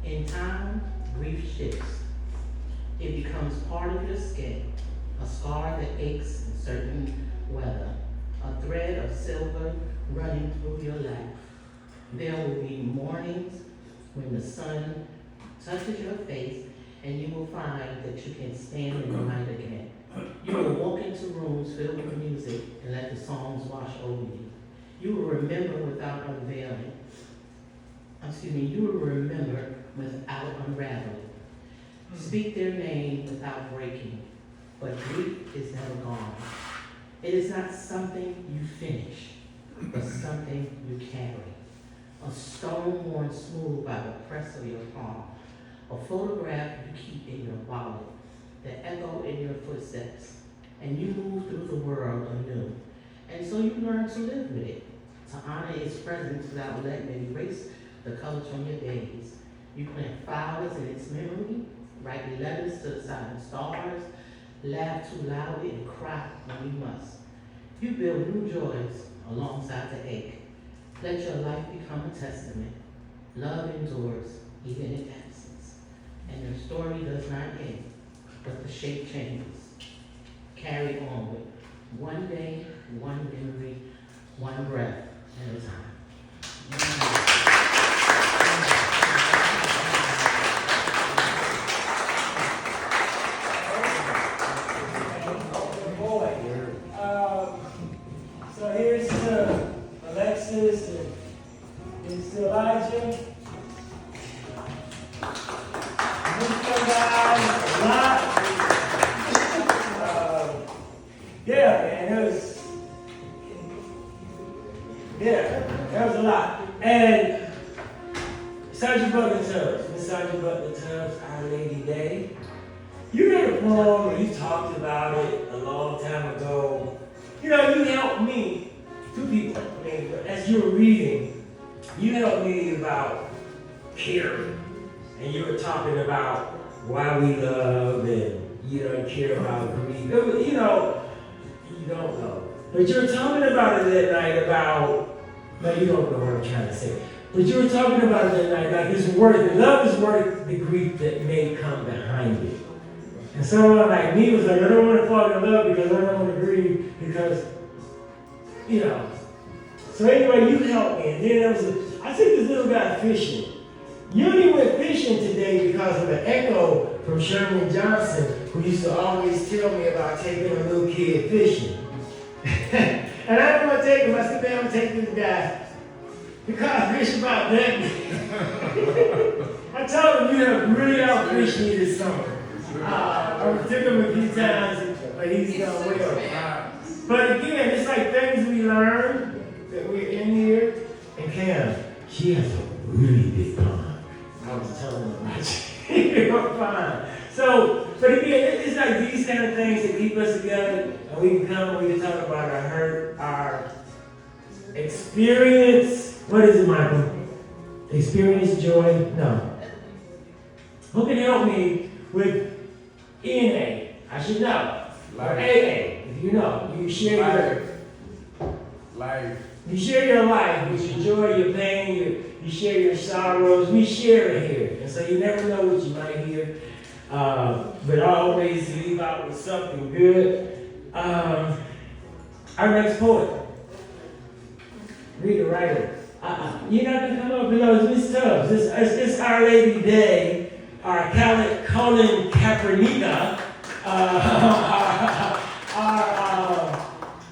In time, grief shifts. It becomes part of your skin, a scar that aches in certain weather, a thread of silver running through your life. There will be mornings when the sun touches your face and you will find that you can stand in the light again. You will walk into rooms filled with music and let the songs wash over you. You will remember without unveiling. You will remember without unraveling. Speak their name without breaking, but grief is never gone. It is not something you finish, but something you carry. A stone worn smooth by the press of your palm, a photograph you keep in your wallet, the echo in your footsteps, and you move through the world anew. And so you learn to live with it, to honor its presence without letting it erase the colors from your days. You plant flowers in its memory, write letters to the silent stars, laugh too loudly and cry when you must. You build new joys alongside the ache. Let your life become a testament. Love endures, even in absence. And your story does not end, but the shape changes. Carry on with one day, one memory, one breath at a time. Boy. So here's to Alexis and here's to Elijah. Mr. Guys, a lot. Yeah, man, that was a lot. And Sergeant Butler Tubbs, Miss Sergeant Butler Tubbs, Our Lady Day. You read a poem, or you talked about it a long time ago. You know, you helped me, two people, I mean, as you were reading, you helped me about caring. And you were talking about why we love and you don't care about grief. You know, you don't know. But you were talking about it that night about, no, you don't know what I'm trying to say. But you were talking about it that night, like it's worth it. Love is worth the grief that may come behind it. And someone like me was like, I don't want to fall in love because I don't want to grieve because, you know. So anyway, you helped me. And then there was I took this little guy fishing. You only went fishing today because of an echo from Sherman Johnson, who used to always tell me about taking a little kid fishing. And I didn't want to take him. I said, man, I'm going to take this guy because I fish about that. I told him, you have really outfished me this summer. I took him a few times, but he's done well. But again, it's like things we learn that we're in here. And Cam, she has a really big pond. I was telling her about you. Fine. So, but again, it's like these kind of things that keep us together, and we can come and we can talk about our hurt, our experience. What is it, Michael? Experience, joy? No. Who can help me with ENA? I should know. Or AA, if you know. You share your life. You share your life, with your joy, your pain, you share your sorrows. We share it here. And so you never know what you might hear. But I always leave out with something good. Our next poet, reader, writer. You're not going to come up below. It's Miss Tubbs. It's Our Lady Day. Our Colin Kaepernick.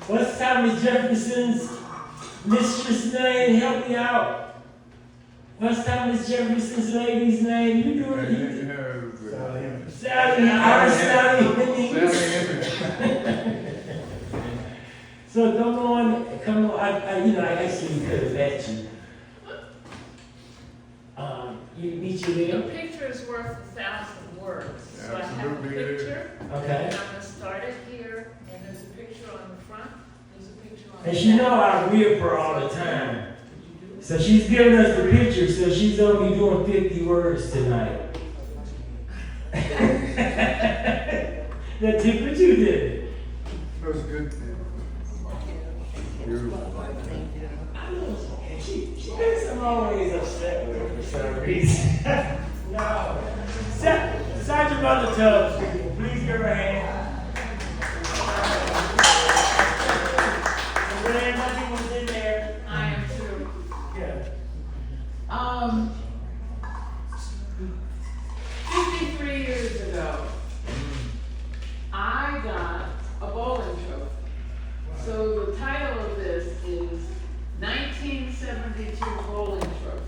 What's Thomas Jefferson's mistress name? Help me out. What's Thomas Jefferson's lady's name? You do it. Sally. So come on. I actually could have met you. You meet you there. A picture is worth 1,000 words. So I have a picture. Okay. And I'm going to start it here. And there's a picture on the front. There's a picture on the And she back. know I rip her all the time. So she's giving us the picture, so she's only doing 50 words tonight. That's it, but you did it. That was good. Beautiful. She thinks I'm always upset with her for some reason. No. Sergeant Butler Tubbs, please give her a hand. Glad nothing was in there. I am too. Yeah. 53 years ago, I got a bowling trophy. So the title of this is 1972 Bowling Trophy.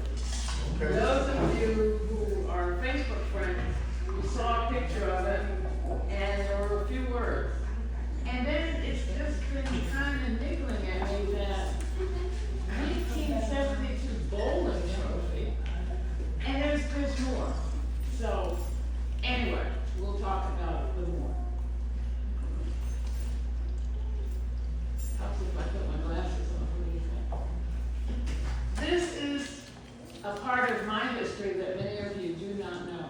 For those of you who are Facebook friends, you saw a picture of it, and there were a few words. And then it's just been kind of niggling at me that 1972 bowling trophy, and there's more. So anyway, we'll talk about it a little more. Helps if I put my glasses on. What do you think? This is a part of my history that many of you do not know.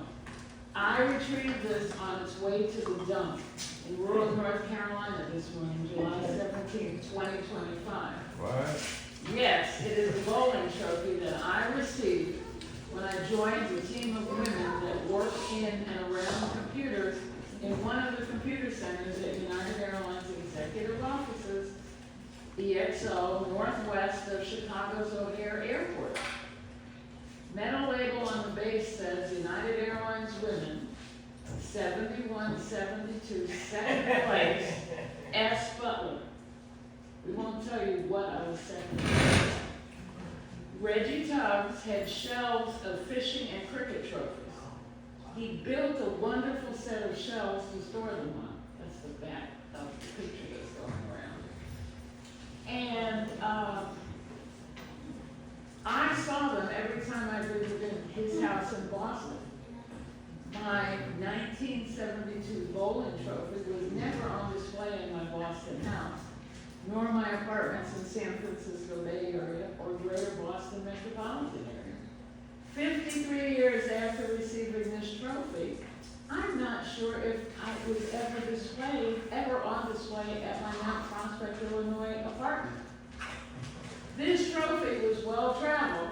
I retrieved this on its way to the dump in rural North Carolina this morning, July 17th, 2025. What? Yes, it is the bowling trophy that I received when I joined the team of women that work in and around computers in one of the computer centers at United Airlines executive offices, EXO, northwest of Chicago's O'Hare Airport. Metal label on the base says United Airlines Women, 7172, second place, S. Butler. We won't tell you what I was second. Reggie Tubbs had shelves of fishing and cricket trophies. He built a wonderful set of shelves to store them on. That's the back of the picture that's going around. And I saw them every time I visited his house in Boston. My 1972 bowling trophy was never on display in my Boston house, nor my apartments in San Francisco Bay Area or greater Boston metropolitan area. 53 years after receiving this trophy, I'm not sure if it was ever on display at my Mount Prospect, Illinois apartment. This trophy was well traveled,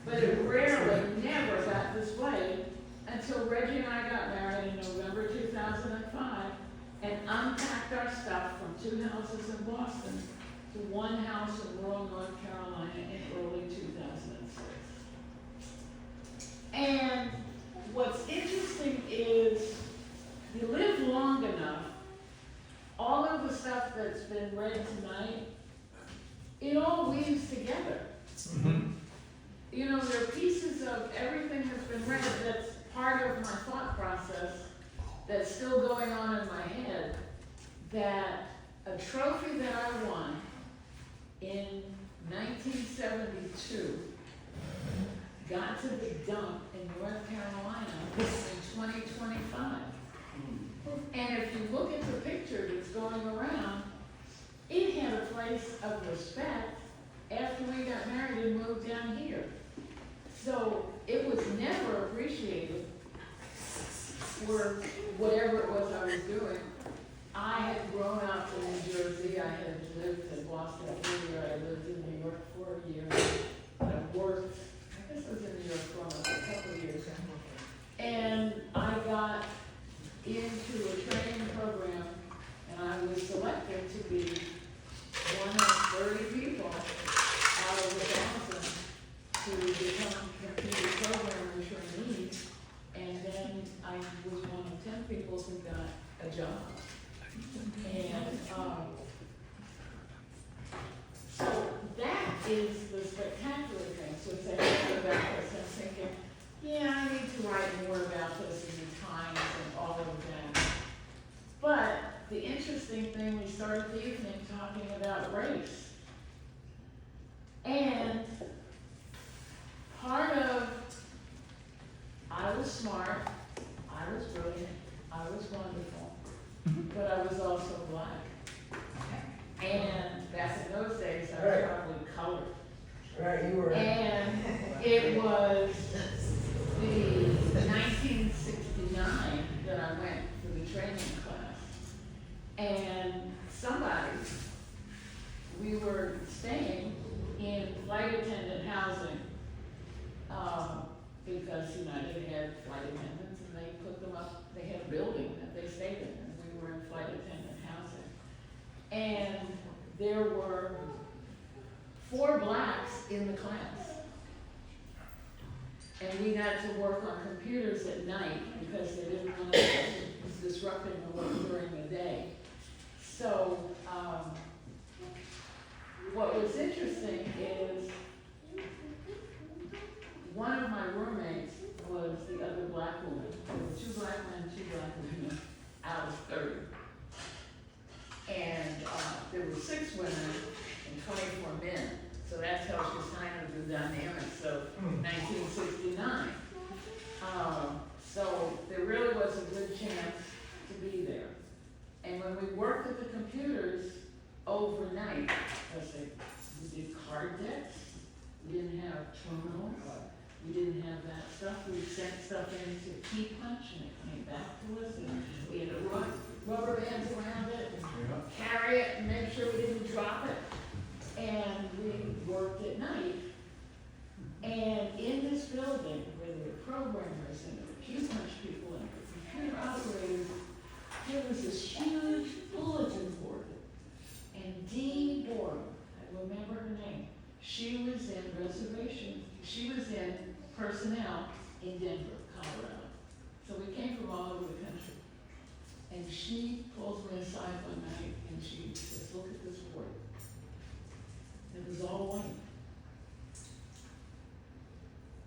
but it rarely, never got displayed until Reggie and I got married in November 2005 and unpacked our stuff from 2 houses in Boston to 1 house in rural North Carolina in early 2006. And what's interesting is you live long enough, all of the stuff that's been read tonight, it all weaves together. Mm-hmm. You know, there are pieces of everything that's been read that's part of my thought process that's still going on in my head, that a trophy that I won in 1972 got to the dump in North Carolina in 2025. And if you look at the picture that's going around, it had a place of respect after we got married and moved down here. So it was never appreciated for whatever it was I was doing. I had grown up in New Jersey. I had lived in Boston for a year. I lived in New York for a year. I worked, I guess I was in New York for almost a couple of years. And I got into a training program, and I was selected to be one of 30 people out of 1,000 to become computer programmer trainees, and then I was one of 10 people who got a job. And so that is the spectacular thing. So as I think about this, I'm thinking, yeah, I need to write more about this in the Times and all of that. But the interesting thing, we started the evening talking about race. And part of, I was smart, I was brilliant, I was wonderful, but I was also black. And back in those days, I was probably colored. Right, you were. And it was the 1969 that I went for the training class. And we were staying in flight attendant housing, because United had flight attendants and they put them up, they had a building that they stayed in, and we were in flight attendant housing. And there were 4 blacks in the class. And we had to work on computers at night because they didn't want us disrupting the work during the day. So, what was interesting is one of my roommates was the other black woman. There were 2 black men, 2 black women out of 30. And there were 6 women and 24 men. So that tells you kind of the dynamics of 1969. So there really was a good chance to be there. And when we worked at the computers overnight, we did card decks, we didn't have terminals, we didn't have that stuff. We sent stuff in to Key Punch and it came back to us and we had to run rubber bands around it and carry it and make sure we didn't drop it. And we worked at night. And in this building, where there were programmers and there were Key Punch people and computer operators, there was this huge bulletin board. And Dee Borum, I remember her name, she was in personnel in Denver, Colorado. So we came from all over the country. And she pulls me aside one night and she says, look at this board. It was all white.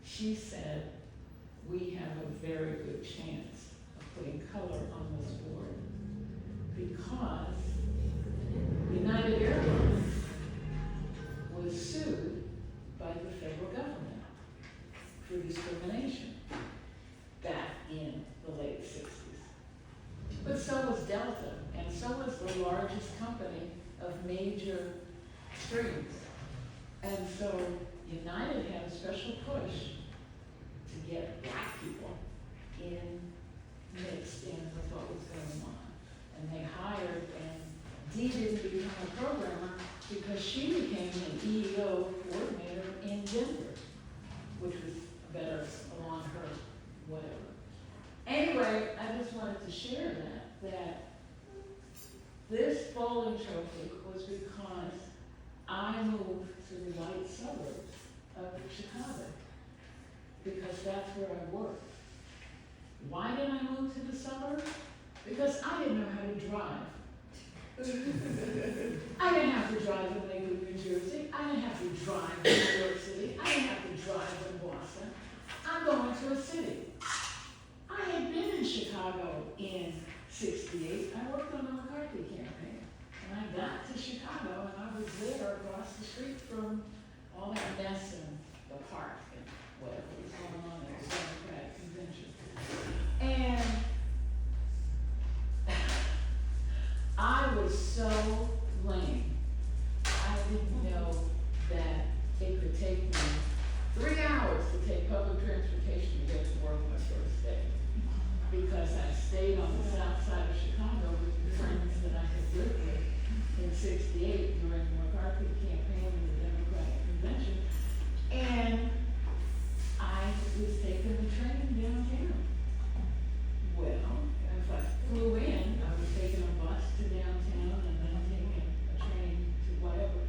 She said, we have a very good chance of putting color on this board because United Airlines was sued by the federal government for discrimination back in the late 60s. But so was Delta, and so was the largest company of major streams. And so United had a special push to get black people mixed in with what was going on. And they hired, and Dee didn't become a programmer because she became an EEO coordinator in Denver, which was better along her whatever. Anyway, I just wanted to share that this bowling trophy was because I moved to the white suburbs of Chicago, because that's where I worked. Why did I move to the suburbs? Because I didn't know how to drive. I didn't have to drive in Lakewood, New Jersey. I didn't have to drive in New York City. I didn't have to drive in Boston. I'm going to a city. I had been in Chicago in '68. I worked on the McCarthy campaign. And I got to Chicago and I was there across the street from all that mess in the park and whatever was going on at the Democratic convention. And I was so lame. I didn't know that it could take me 3 hours to take public transportation to get to work my first day. Because I stayed on the south side of Chicago with the friends that I had lived with in '68 during the McCarthy campaign and the Democratic convention. And I was taking the train downtown. Well, if I flew in, I was taking a bus to downtown and then taking a train to whatever.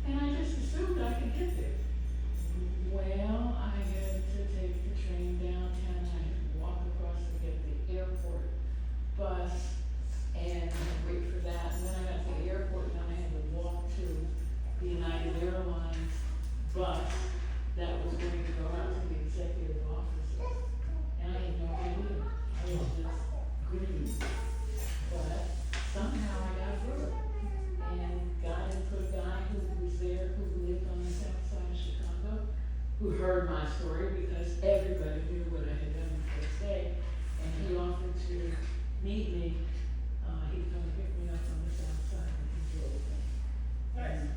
And I just assumed I could get there. Well, I had to take the train downtown. I had to walk across to get the airport bus and wait for that. And then I got to the airport and then I had to walk to the United Airlines bus that was going to go out to the executive offices. And I had no idea. I was just green. But somehow I got through it. And God had put a guy who was there, who lived on the south side of Chicago, who heard my story because everybody knew what I had done the first day. And he offered to meet me. He'd come pick me up on the south side and he drove me.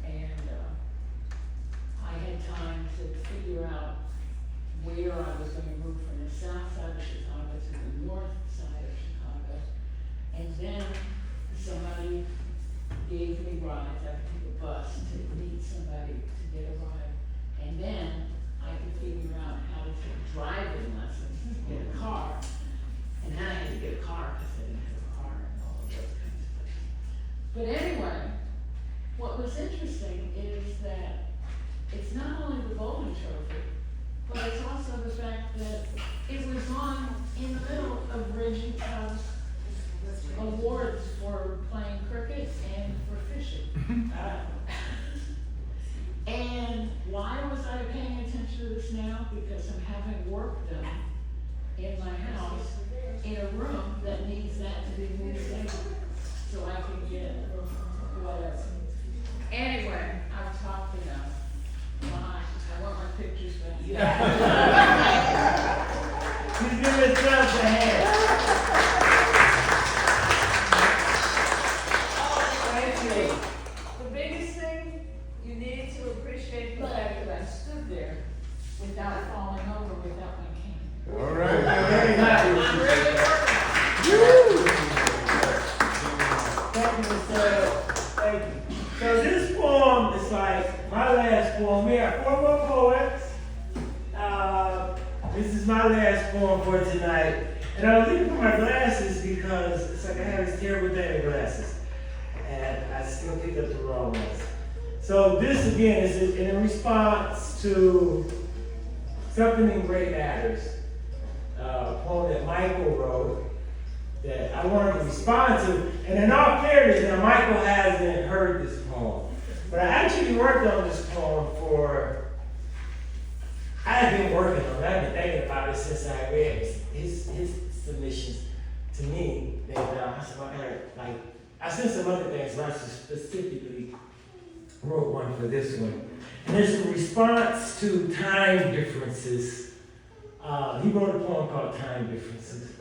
And I had time to figure out where I was going to move from the south side of Chicago to the north side of Chicago. And then somebody gave me rides. I could take a bus to meet somebody to get a ride. And then I could figure out how to take driving lessons to get a car. And then I had to get a car because I didn't have a car and all of those kinds of things. But anyway, what was interesting is that it's not only the bowling trophy, but it's also the fact that it was on in the middle of Reggie Tubbs' awards for playing cricket and for fishing. And why was I paying attention to this now? Because I'm having work done in my house in a room that needs that to be moved in so I can get whatever. Anyway, I've talked enough. I want my pictures back. Just give yourself a hand. Thank you. The biggest thing, you need to appreciate the fact that I stood there without falling over without my cane. All right. Very nice. I'm really working. Thank you, Mr. Thank you. So this poem is like my last poem. We have 4 more poets. This is my last poem for tonight. And I was looking for my glasses because it's like I have these terrible day glasses. And I still picked up the wrong ones. So this again is in response to Something in Great Matters, a poem that Michael wrote that I wanted to respond to. And in all fairness, now Michael hasn't heard this poem, but I actually worked on this poem I've been working on it. I've been thinking about it since I read his submissions to me. And I said, I sent some other things, but I specifically wrote one for this one. And it's a response to time differences. He wrote a poem called Time Differences.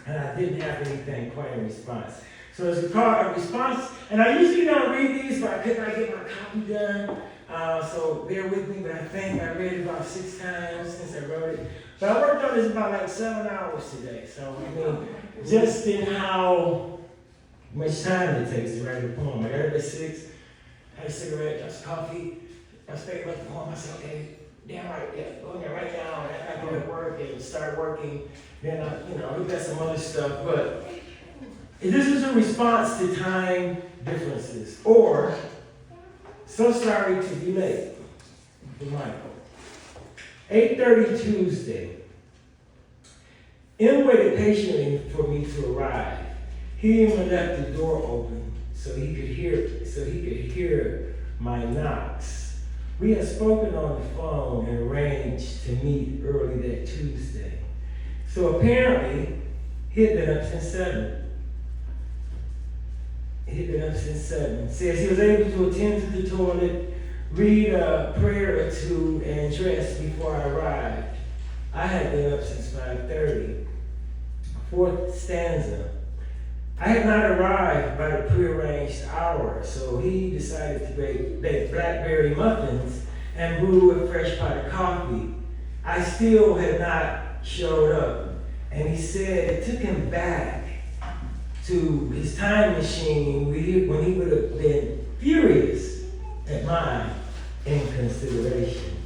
And I didn't have anything quite in response. So it's called a response, and I usually don't read these, but I could not get my copy done. So bear with me, but I think I read it about 6 times since I wrote it. But I worked on this about like 7 hours today. So I mean, just in how much time it takes to write a poem. I got up at 6, had a cigarette, got some coffee. I was thinking about the poem. I said, okay, damn right, yeah, go in there right now. And after I go to work and start working, then I look at some other stuff. But this is a response to time differences, or so sorry to be late, for Michael. 8:30 Tuesday. M waited patiently for me to arrive. He even left the door open so he could hear my knocks. We had spoken on the phone and arranged to meet early that Tuesday. So apparently, he had been up since 7. Says he was able to attend to the toilet, read a prayer or two, and dress before I arrived. I had been up since 5:30. 4th stanza. I had not arrived by the prearranged hour, so he decided to bake blackberry muffins and brew a fresh pot of coffee. I still had not showed up, and he said it took him back to his time machine when he would have been furious at my inconsideration.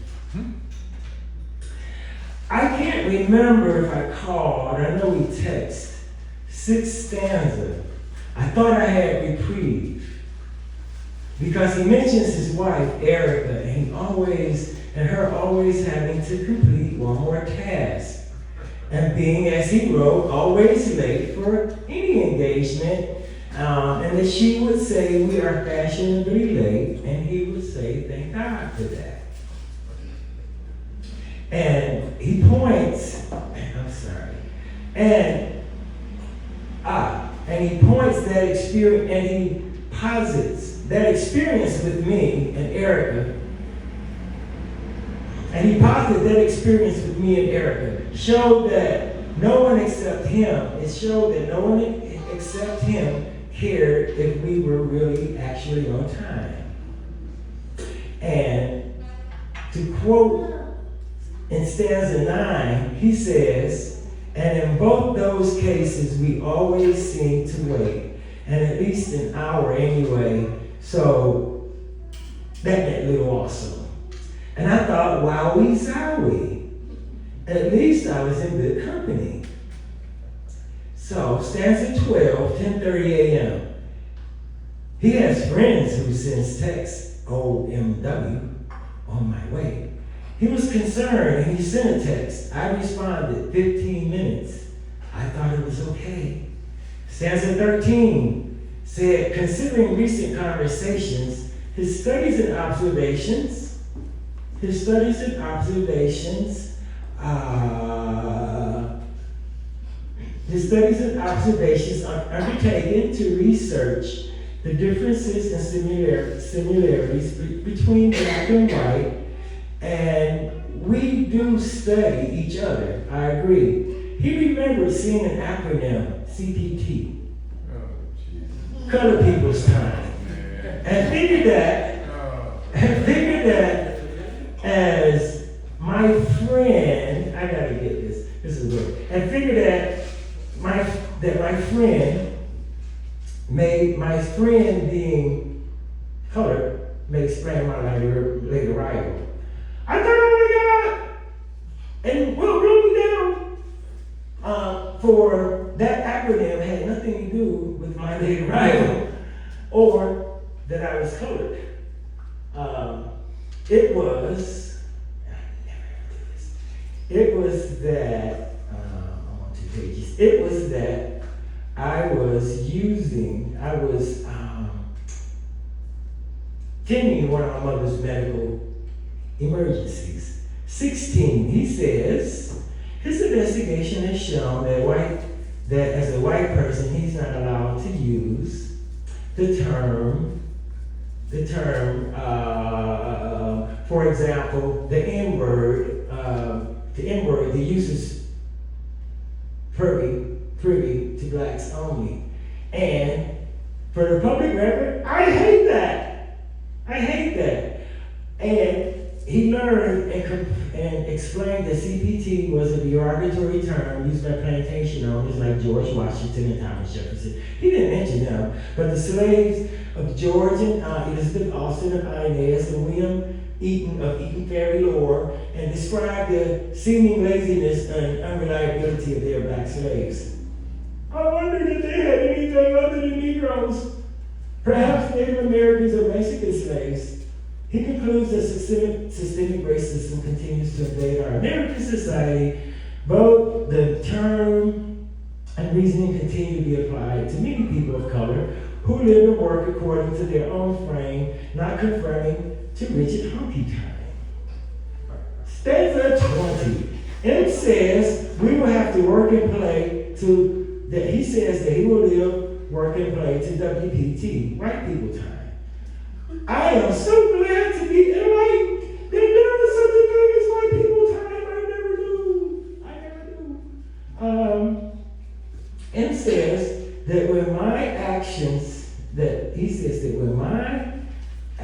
I can't remember if I called. I know we texted. 6th stanza. I thought I had reprieve because he mentions his wife Erica and her always having to complete one more task and being, as he wrote, always late for any engagement, and that she would say we are fashionably late, and he would say thank God for that. And he points. And he points that experience, and he posits that experience with me and Erica. And he posited that experience with me and Erica showed that no one except him. It showed that no one except him cared if we were really actually on time. And to quote in stanza 9, he says, and in both those cases, we always seem to wait, and at least an hour anyway, so that meant little also. And I thought, wowie zowie, at least I was in good company. So, stanza 12, 10:30 a.m. He has friends who sends texts, OMW, on my way. He was concerned and he sent a text. I responded, 15 minutes. I thought it was okay. Stanza 13 said, considering recent conversations, his studies and observations are undertaken to research the differences and similarities between black and white, and we do study each other. I agree. He remembered seeing an acronym, CPT, Color People's Time, and figured that as my explain my late arrival. I thought, oh my God! And well, wrote me down for that acronym had nothing to do with my late arrival or that I was colored. It was, it was that, I'm on 2 pages. It was that I was tending one of my mother's medical emergencies. 16, he says, his investigation has shown that as a white person, he's not allowed to use the term, for example, the N-word, the use is privy to blacks only. And for the public record, I hate that. And he learned and explained that CPT was a derogatory term used by plantation owners like George Washington and Thomas Jefferson. He didn't mention them, but the slaves of George and Elizabeth Austin of Inez and William Eaton of Eaton Ferry Lore, and described the seeming laziness and unreliability of their black slaves. I wondered if they had anything other than Negroes, perhaps Native Americans or Mexican slaves. He concludes that systemic racism continues to invade our American society. Both the term and reasoning continue to be applied to many people of color who live and work according to their own frame, not conforming to rigid honky time. Stanza 20. M says we will have to work and play he says that he will live, work and play to WPT, white people time. I am so glad to be enlightened. There never is such a thing as white people time. I never do. M says that when my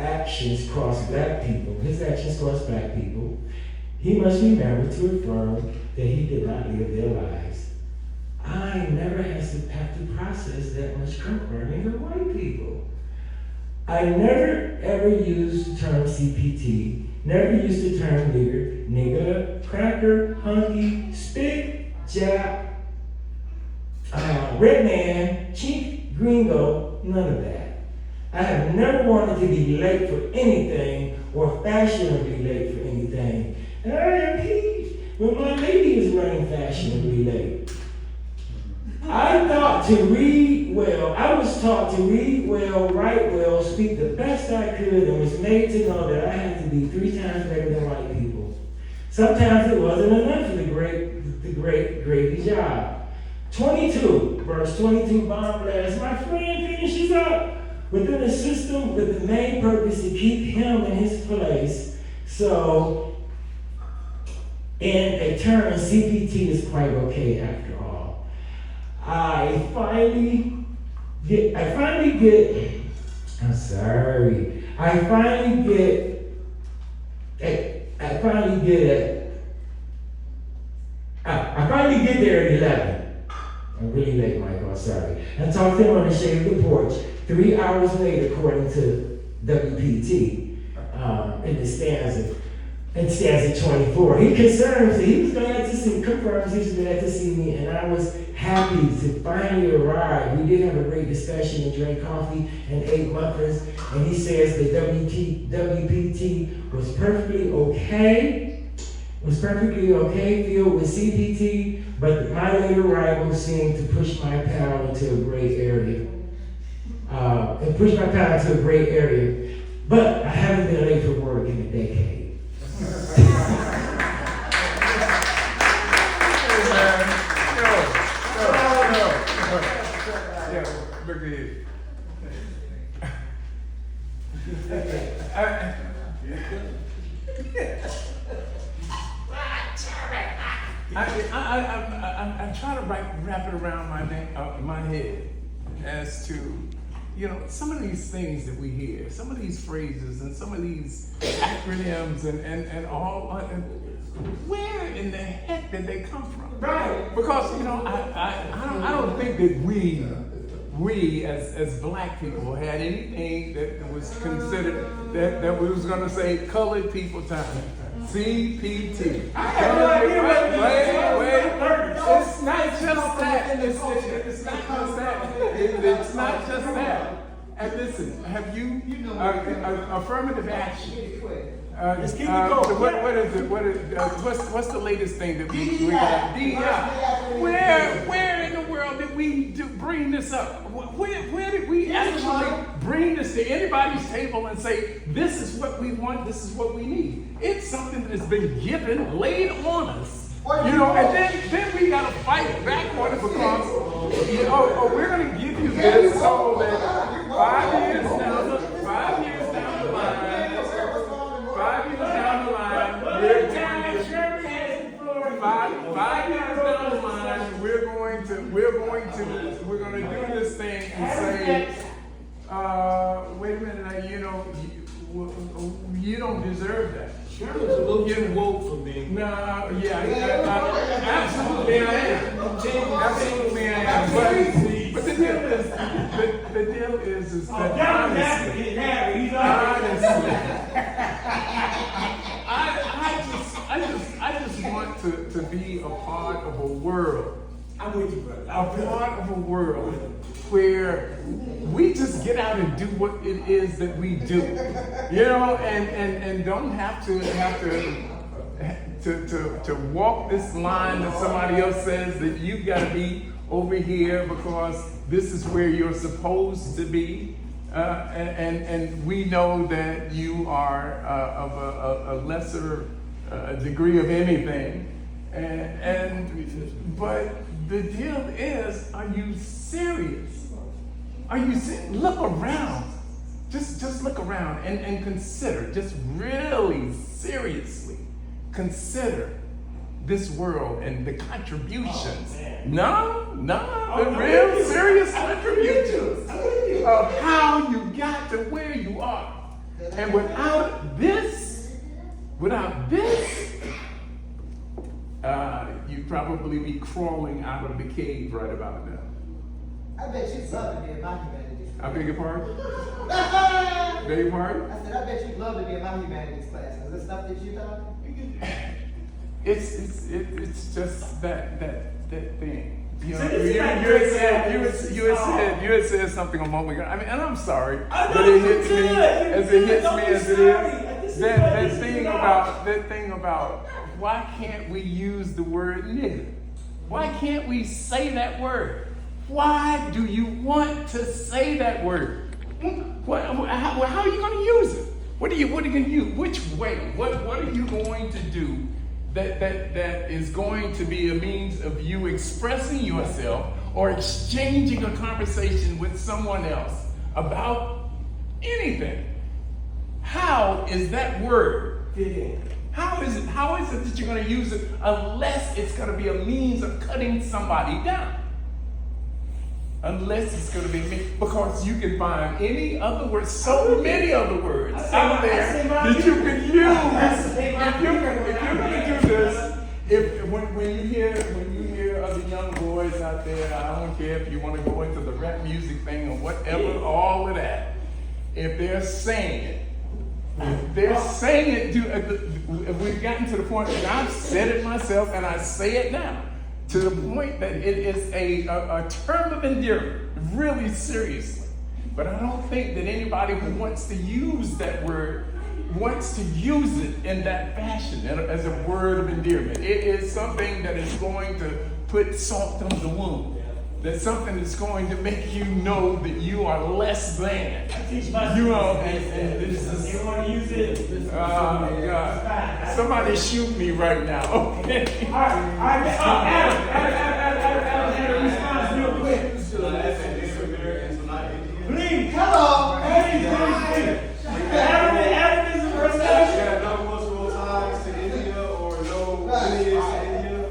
actions cross black people, his actions cross black people, he must remember to affirm that he did not live their lives. I never have to process that much confirming of white people. I never ever used the term CPT, never used the term nigger, cracker, hunky, spit, jap, red man, chink, gringo, none of that. I have never wanted to be late for anything or fashionably late for anything. And I am peeved when my lady is running fashionably late. I was taught to read well, write well, speak the best I could, and was made to know that I had to be 3 times better than white people. Sometimes it wasn't enough for the great gravy job. 22, verse 22, bomb blast. My friend finishes up within a system with the main purpose to keep him in his place. So, in a term, CPT is quite okay after all. I finally get there at 11. I'm really late, Michael, sorry. I talked to him on the shade of the porch 3 hours later, according to WPT, in the stanza. In stanza 24, he confirms he was glad to see me, and I was happy to finally arrive. We did have a great discussion and drank coffee and ate muffins, and he says that WPT was perfectly okay, filled with CPT, but my late arrival seemed to push my pal into a gray area. But I haven't been late for work in a decade. Look at it. I'm trying to wrap it around my head as to, some of these things that we hear, some of these phrases and some of these acronyms and all, where in the heck did they come from? Right. Because, I don't think that we we as black people had anything that was considered that we was gonna say colored people time. CPT. I have no idea what Wait. It's not just that. It's not just that. It's not just that. And listen, have you affirmative action? Let's keep it going. What is it? What's the latest thing that we got? DEI. Where in the world did we bring this up? Where did we actually bring this to anybody's table and say, this is what we want, this is what we need? It's something that has been given, laid on us. You know, and then we gotta fight back on it because we're gonna give you this so that 5 years down the line, 5 years down the line, we're going to 5 years down the line, we're going to do this thing and say, wait a minute, you don't deserve that. Sherman's a little too woke for me. No, absolutely I am. Absolutely I am. But the deal is that I just want to be a part of a world. I'm with you, brother. A part of a world where we just get out and do what it is that we do, and don't have to walk this line that somebody else says that you've got to be over here because this is where you're supposed to be, and we know that you are of a lesser degree of anything, but the deal is, are you serious? Are you look around? Just look around and consider, just really seriously consider this world and the contributions. The real serious contributions of how you got to where you are. And without this, you'd probably be crawling out of the cave right about now. I bet you'd love to be in my humanities class. I beg your pardon? Beg your pardon? I said, I bet you'd love to be in my humanities class. Is this stuff that you taught? It's just that thing. You know, So you had said something a moment ago. I mean, and I'm sorry, I know but it you hits me did. as it hits Don't me be as it sorry. is. That thing about why can't we use the word nigger? Why can't we say that word? Why do you want to say that word? How are you going to use it? What are you going to use? Which way? What are you going to do that is going to be a means of you expressing yourself or exchanging a conversation with someone else about anything? How is that word fit in? How is it that you're going to use it unless it's going to be a means of cutting somebody down? Unless it's going to be because you can find any other words, so many other words out there that you can use. If you're going to do this, when you hear other young boys out there, I don't care if you want to go into the rap music thing or whatever, all of that. If they're saying it, we've gotten to the point, and I've said it myself, and I say it now, to the point that it is a term of endearment, really seriously. But I don't think that anybody who wants to use that word wants to use it in that fashion, as a word of endearment. It is something that is going to put salt on the wound. That's something that's going to make you know that you are less than. You know, and this is. You want to use it? Oh my God! Somebody shoot me right now. Okay. All right. Adam, response real quick. Please, hello. Adam is a person. Yeah, no cultural ties to India or no lineage to India.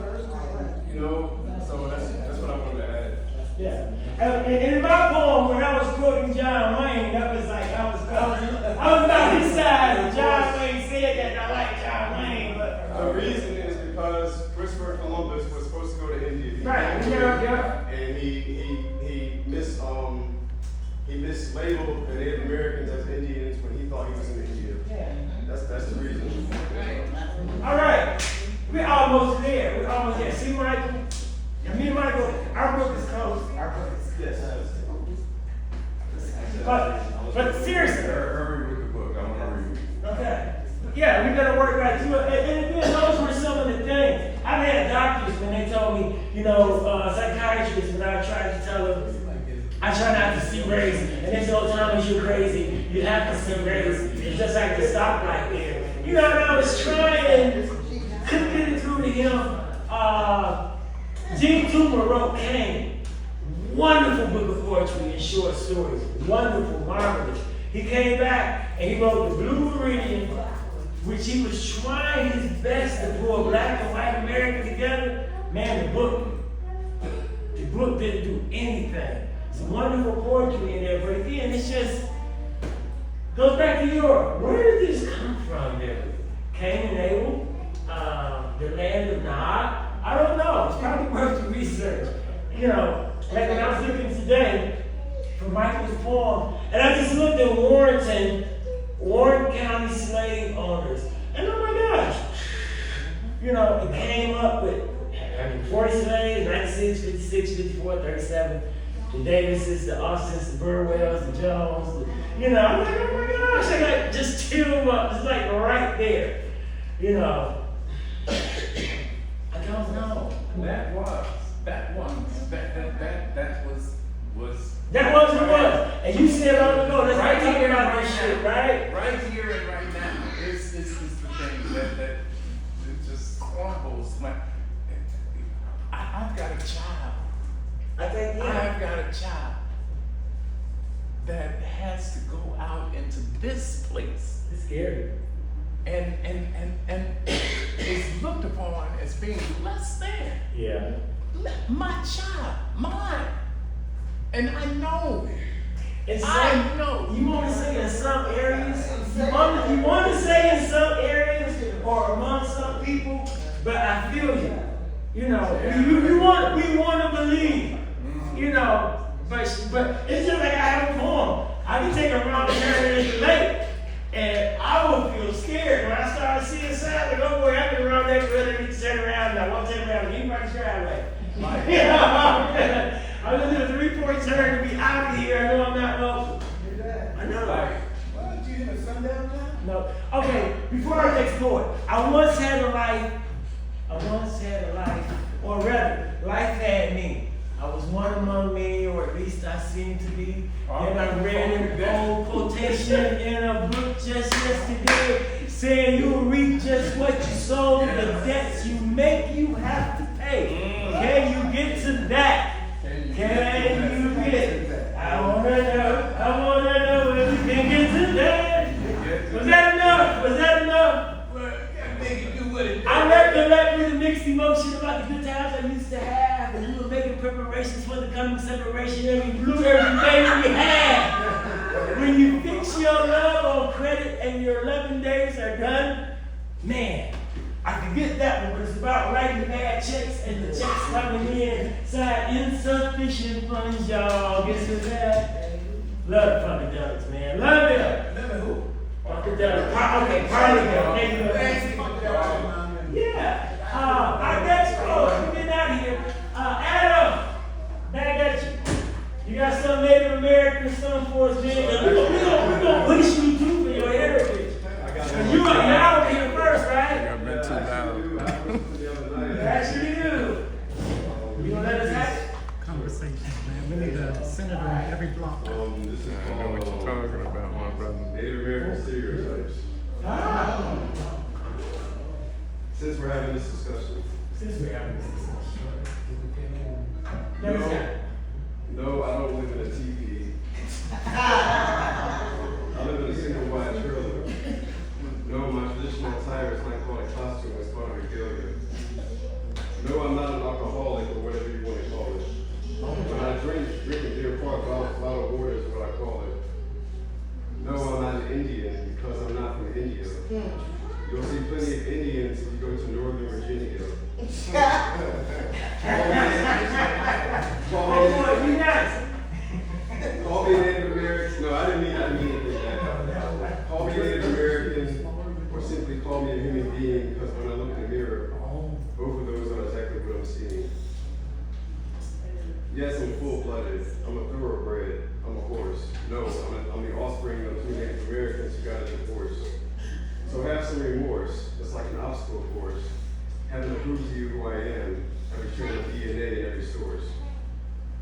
So that's what I wanted to add. Yeah. And in my poem, when I was quoting John Wayne, that was like I was about his side. John Wayne said that I like John Wayne, but The reason is because Christopher Columbus was supposed to go to India. right, yeah. And he he mislabeled the Native Americans as Indians when he thought he was in India. That's the reason. All right, we're almost there. We're almost there. See, Michael? And me and Michael, our book is closed. Our book is Yes, I understand. But seriously, Hurry with the book, I wanna read it. okay. Yeah, we gotta work right through it. And again, those were some of the things. I've had doctors when they told me, psychiatrists, when I tried to tell them, I try not to see race, and they told Thomas, you're crazy. You have to see race. It's just like the stoplight there. And I was trying, couldn't get it through to him. Gene Toomer wrote Cain. Wonderful book of poetry and short stories. Wonderful, marvelous. He came back and he wrote The Blue Meridian, which he was trying his best to pull black and white America together. Man, the book didn't do anything. Some wonderful poetry in there, but again, it's just goes back to Europe. Where did this come from, there? Cain and Abel, the land of Nod. I don't know. It's probably worth the research. Like when I was looking today for Michael's poem, and I just looked at Warren County slave owners, and oh my gosh, it came up with 40 slaves, 96, 56, 54, 37. The Davises, the Austins, the Burwells, the Jones. I'm like, oh my gosh, I got just two up. It's like right there. I don't know. That was. That was That was. And you said long ago, let's not talk about this shit, right? Right here and right now. It's the thing that it just crumbles. I've got a child. I've got a child that has to go out into this place. It's scary. And is looked upon as being less than. Yeah. My child, mine. And I know. I know. You want to say in some areas, you want to say in some areas or among some people, but I feel you. We want to believe, but it's just like I have a poem. I can take a wrong turn in the lake, and I would feel scared when I started seeing signs like, oh boy, I've been around that good, I need to turn around, and I won't turn around, anybody's driveway. I'm gonna do a 3-point turn to be out of here. I know I'm not local. I know. What, you in a sundown time? No. Okay, before I explore, I once had a life, or rather, life had me. I was one among many, or at least I seemed to be. And I read an old quotation in a book just yesterday saying you will reap just what you sow, the debts you make, you have to pay. Can you get to that? Can you get? I wanna know if you can get to that. Was that enough? I recollect with a mixed emotion about the good times I used to have, and we were making preparations for the coming separation, and we blew every day we had. When you fix your love on credit and your 11 days are done, man, I can get that one, but it's about writing the bad checks and the checks coming in. Side insufficient funds, y'all. Get to that. Love the Funkadelics, man. Love it. Remember who? Funkadelics. Okay, Parliament. Thank you. Yeah. I got you. Oh, we're getting out of here. Adam, back at you. You got some Native American stuff for us, man. We're gonna push you through for your heritage. You're out here first, right? I've been too loud. Yes, you do. You gonna let us have it? Conversations, man. We need a senator on every block. This is I know what you're talking about, my brother. Native American stereotypes. Ah. Since we're having this discussion. Since we're having this discussion. Let us have it. No, I don't live in a teepee. I live in a single wide trailer. No, my traditional attire is not called a costume, it's called a regalia. No, I'm not an alcoholic or whatever you want to call it. When I drink in Deer Park, bottled water is what I call it. No, I'm not an Indian because I'm not from India. You'll see plenty of Indians if you go to Northern Virginia. Oh boy, be nice. Call me Native simply call me a human being because when I look in the mirror, both of those are exactly what I'm seeing. Yes, I'm full-blooded. I'm a thoroughbred. I'm a horse. No, I'm the offspring of 2 Native Americans who got a divorce. So have some remorse. It's like an obstacle course. Having to prove to you who I am, every strand of DNA in every source.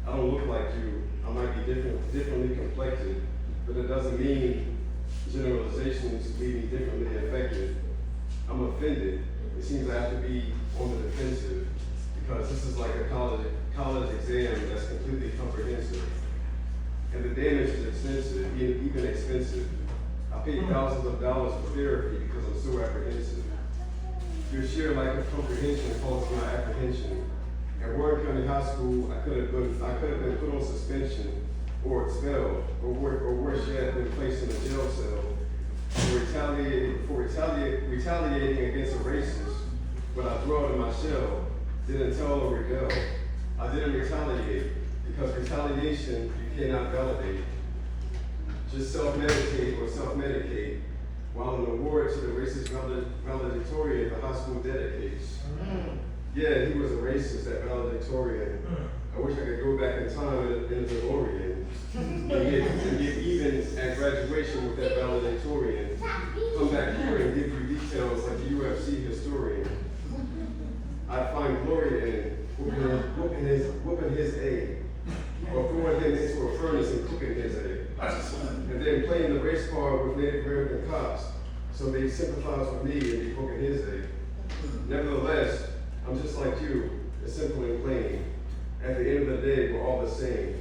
I don't look like you. I might be differently complected, but it doesn't mean generalizations leave me differently affected. I'm offended. It seems I have to be on the defensive because this is like a college exam that's completely comprehensive. And the damage is extensive, even expensive. I paid thousands of dollars for therapy because I'm so apprehensive. Your sheer lack of comprehension caused my apprehension. At Warren County High School, I could have been put on suspension or expelled, or worse yet, been placed in a jail cell for retaliating against a racist. But I threw out in my shell, didn't tell or rebel. I didn't retaliate because retaliation you cannot validate. Just self-medicate or self-medicate, while an award to the racist valedictorian the high school dedicates. Yeah, he was a racist, that valedictorian. I wish I could go back in time in the DeLorean and get even at graduation with that valedictorian. Come back here and give you details like a UFC historian. I find glory in whooping his A, or throwing him into a furnace and cooking his A. And then playing the race card with Native American cops, so they sympathize with me and be poking his A. Nevertheless, I'm just like you, it's simple and plain. At the end of the day, we're all the same.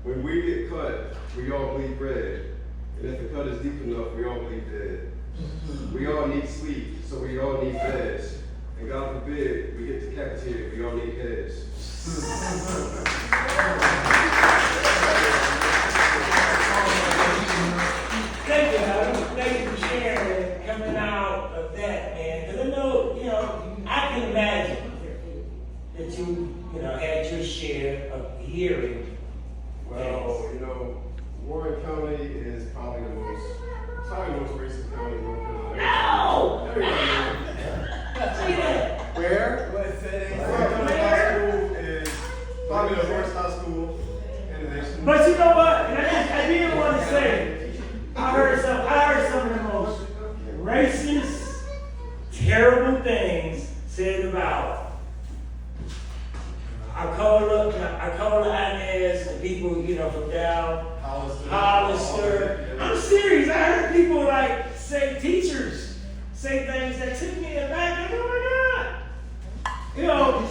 When we get cut, we all bleed red. And if the cut is deep enough, we all bleed dead. We all need sleep, so we all need beds. And God forbid, we get decapitated, we all need heads. Thank you, Howard. Thank you for sharing and coming out of that, man. Because I know, I can imagine that you had your share of hearing. Well, Warren County is probably the most racist county in North Carolina. No! Say that. Where? Warren County High School is probably the worst high school in the nation. But you know what? I didn't want to say. I heard some of the most racist, terrible things said about Arcola, Inez, the people, from down Hollister. I'm serious. I heard people teachers say things that took me aback. Like, oh my God.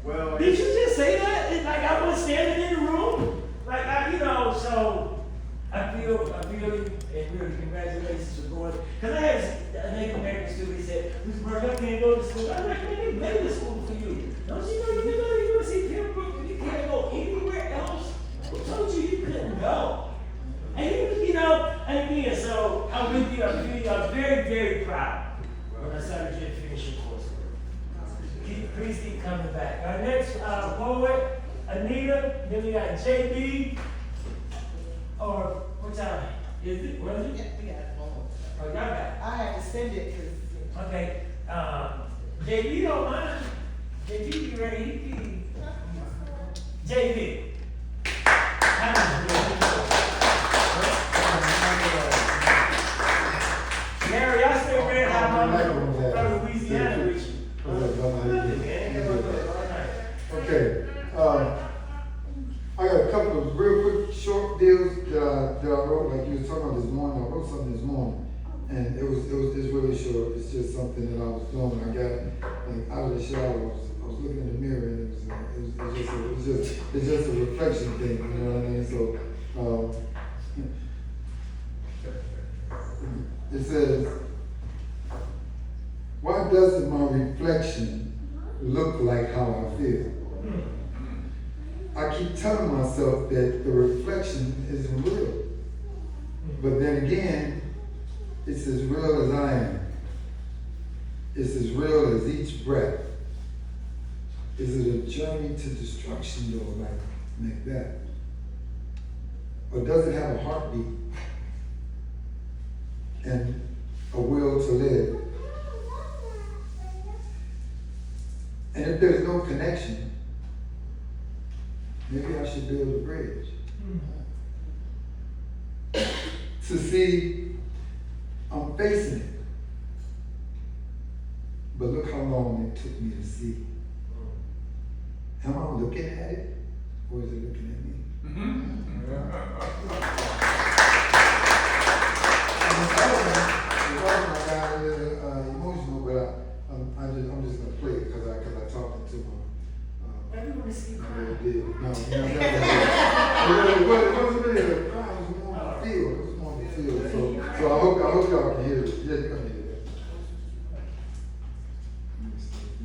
Well, did you just say that? It's like I was standing in the room. So I feel you, and really congratulations for going. Because I had a Native American student, he said, Mr. Burke, I can't go to school. I'm like, man, they made this school for you. Don't you know you can go to UNC Pembroke and you can't go anywhere else? Who told you you couldn't go? And again, so I'm with you. I'm very, very proud when I started to finish your coursework. Please keep coming back. Our next poet, Anita, then we got JB, or what time is it? What is it? We got one more. Oh, y'all got it. I had to send it because. Okay, JB don't mind. JB be ready. JB. Gary, I still read how I'm from Louisiana with you. Okay, I got a couple of real quick short deals that I wrote, like you were talking about this morning. I wrote something this morning, and it's really short. It's just something that I was doing. I got out of the shower. I was looking in the mirror, and it's just a reflection thing. You know what I mean? So it says, why doesn't my reflection look like how I feel? I keep telling myself that the reflection isn't real. But then again, it's as real as I am. It's as real as each breath. Is it a journey to destruction though, like that? Or does it have a heartbeat? And a will to live. And if there's no connection, maybe I should build a bridge. To see, I'm facing it. But look how long it took me to see. Am I looking at it, or is it looking at me? I got a little emotional, but I'm just gonna play it because I talked to my. Everyone is No, it wasn't really a cry. It was more of a feel. It was more of a feel. So I hope y'all can hear it. Yeah, you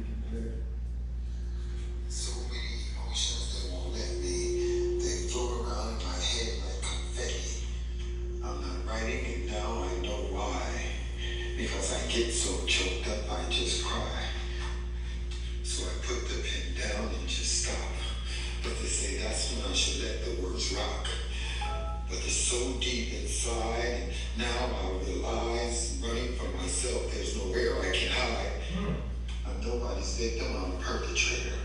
can hear it. So many emotions that won't let me. They float around in my head like confetti. I'm not writing it down, I know why. Because I get so choked up, I just cry. So I put the pen down and just stop. But they say that's when I should let the words rock. But they're so deep inside, and now I realize, running from myself, there's nowhere I can hide. I'm nobody's victim, I'm a perpetrator.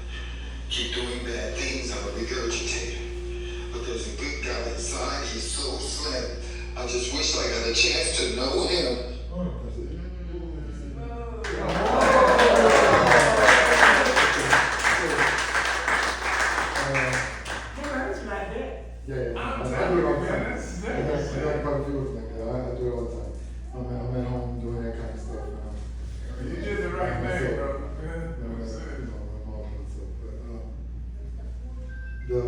Keep doing bad things, I'm a regurgitator. But there's a good guy inside, he's so slim. I just wish I had a chance to know him. Yeah, I do it all the time. I got quite a few of them like that. I do it all the time. I'm at home doing that kind of stuff. You did the right thing, bro. I'm all that stuff. But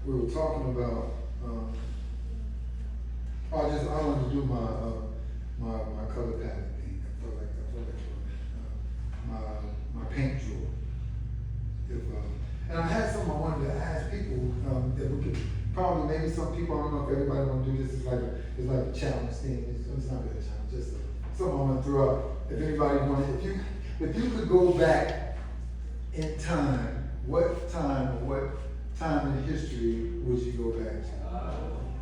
we were talking about. I wanted to do my color palette thing. I felt like my paint drawer. And I had something I wanted to ask people that we could probably, maybe some people, I don't know if everybody want to do this. It's like a challenge thing. It's not really a challenge, just something I want to throw out. If anybody wanted, if you could go back in time, what time in history would you go back to?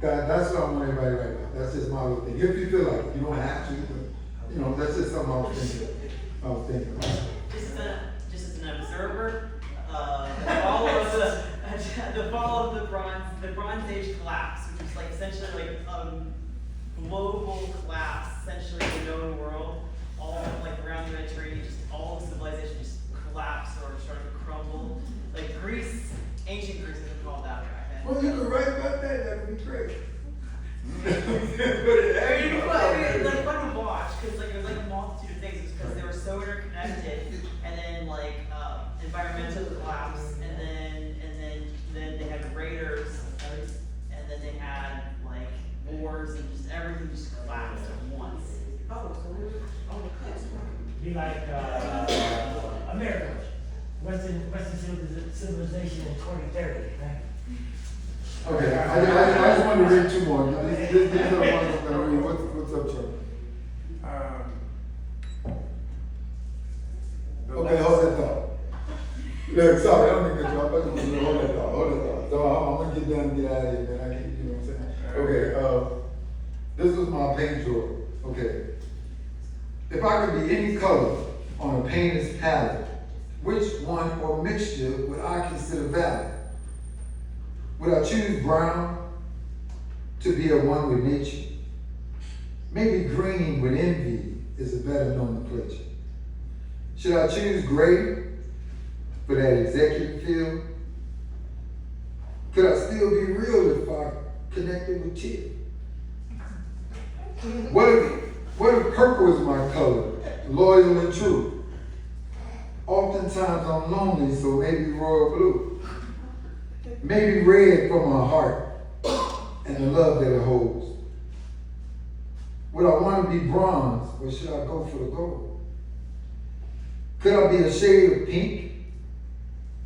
That's what I want everybody right now. That's just my little thing. If you feel like it, you don't have to, but that's just something I was thinking about. Just as an observer, the fall of the Bronze Age collapse, which is like essentially like global collapse, essentially in the known world, all like around the Mediterranean, just all of civilization just collapsed or started to crumble. Like Greece, ancient Greece isn't called that back then. Well, you could write about that. That would be great. It's fun to watch because there's like a multitude of things because they were so interconnected, and then like environmental collapse, and then they had raiders, and then they had like wars, and just everything just collapsed at once. Oh, so we're on the cusp. Be like America, Western civilization in 2030, right? Okay, I just wanted to read two more. These are the ones I'm going to read. What's up, Chuck? Okay, hold that thought. Look, sorry, I don't mean to cut you off. I just want to hold that thought. So I'm going to get done and get out of here, man. I can't, you know what I'm saying? Okay, this was my paint drawer. Okay. If I could be any color on a painter's palette, which one or mixture would I consider valid? Would I choose brown to be a one with nature? Maybe green with envy is a better nomenclature. Should I choose gray for that executive feel? Could I still be real if I connected with chill? What if purple is my color, loyal and true? Oftentimes I'm lonely, so maybe royal blue. Maybe red for my heart and the love that it holds. Would I want to be bronze or should I go for the gold? Could I be a shade of pink,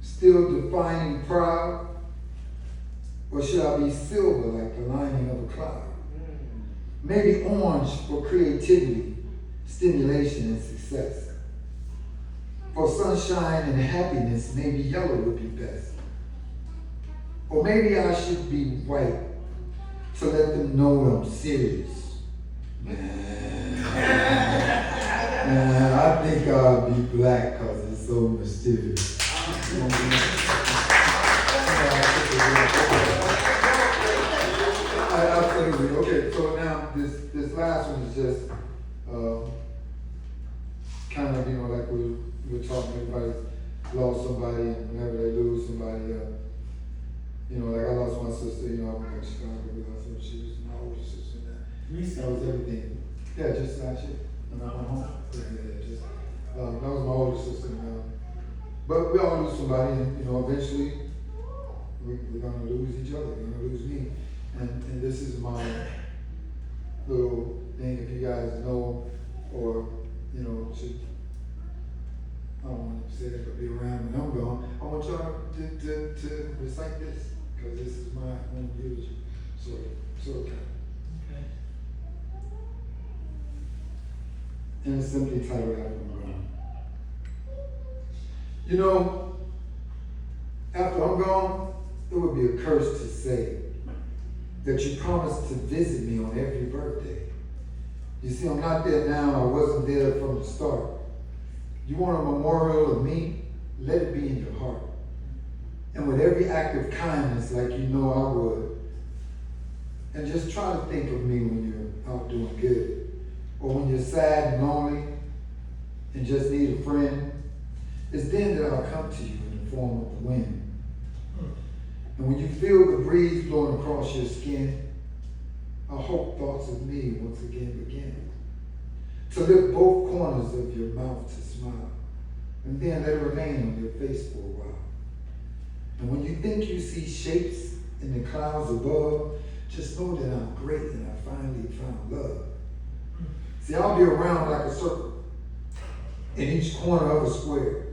still defining proud? Or should I be silver like the lining of a cloud? Maybe orange for creativity, stimulation, and success. For sunshine and happiness, maybe yellow would be best. Or maybe I should be white to let them know I'm serious. I think I'll be black because it's so mysterious. Absolutely. Okay, so now this last one is just kind of, like we're talking, everybody's lost somebody, and whenever they lose somebody, like I lost my sister, I went to Chicago, we lost her, she was my older sister, and that was everything. Yeah, just last year, when I went home. That was my older sister, but we all lose somebody, and eventually we're gonna lose each other, we're gonna lose me. And this is my little thing, if you guys know, or, should, I don't want to say it, but be around when I'm gone, I want y'all to recite this, because this is my own eulogy, sort of. Okay. And it's simply titled After I'm Gone. After I'm gone, it would be a curse to say that you promised to visit me on every birthday. You see, I'm not there now, I wasn't there from the start. You want a memorial of me? Let it be in your heart. And with every act of kindness, like you know I would. And just try to think of me when you're out doing good. Or when you're sad and lonely and just need a friend. It's then that I'll come to you in the form of the wind. And when you feel the breeze blowing across your skin, I hope thoughts of me once again begin. To lift both corners of your mouth to smile, and then let it remain on your face for a while. And when you think you see shapes in the clouds above, just know that I'm great and I finally found love. See, I'll be around like a circle, in each corner of a square.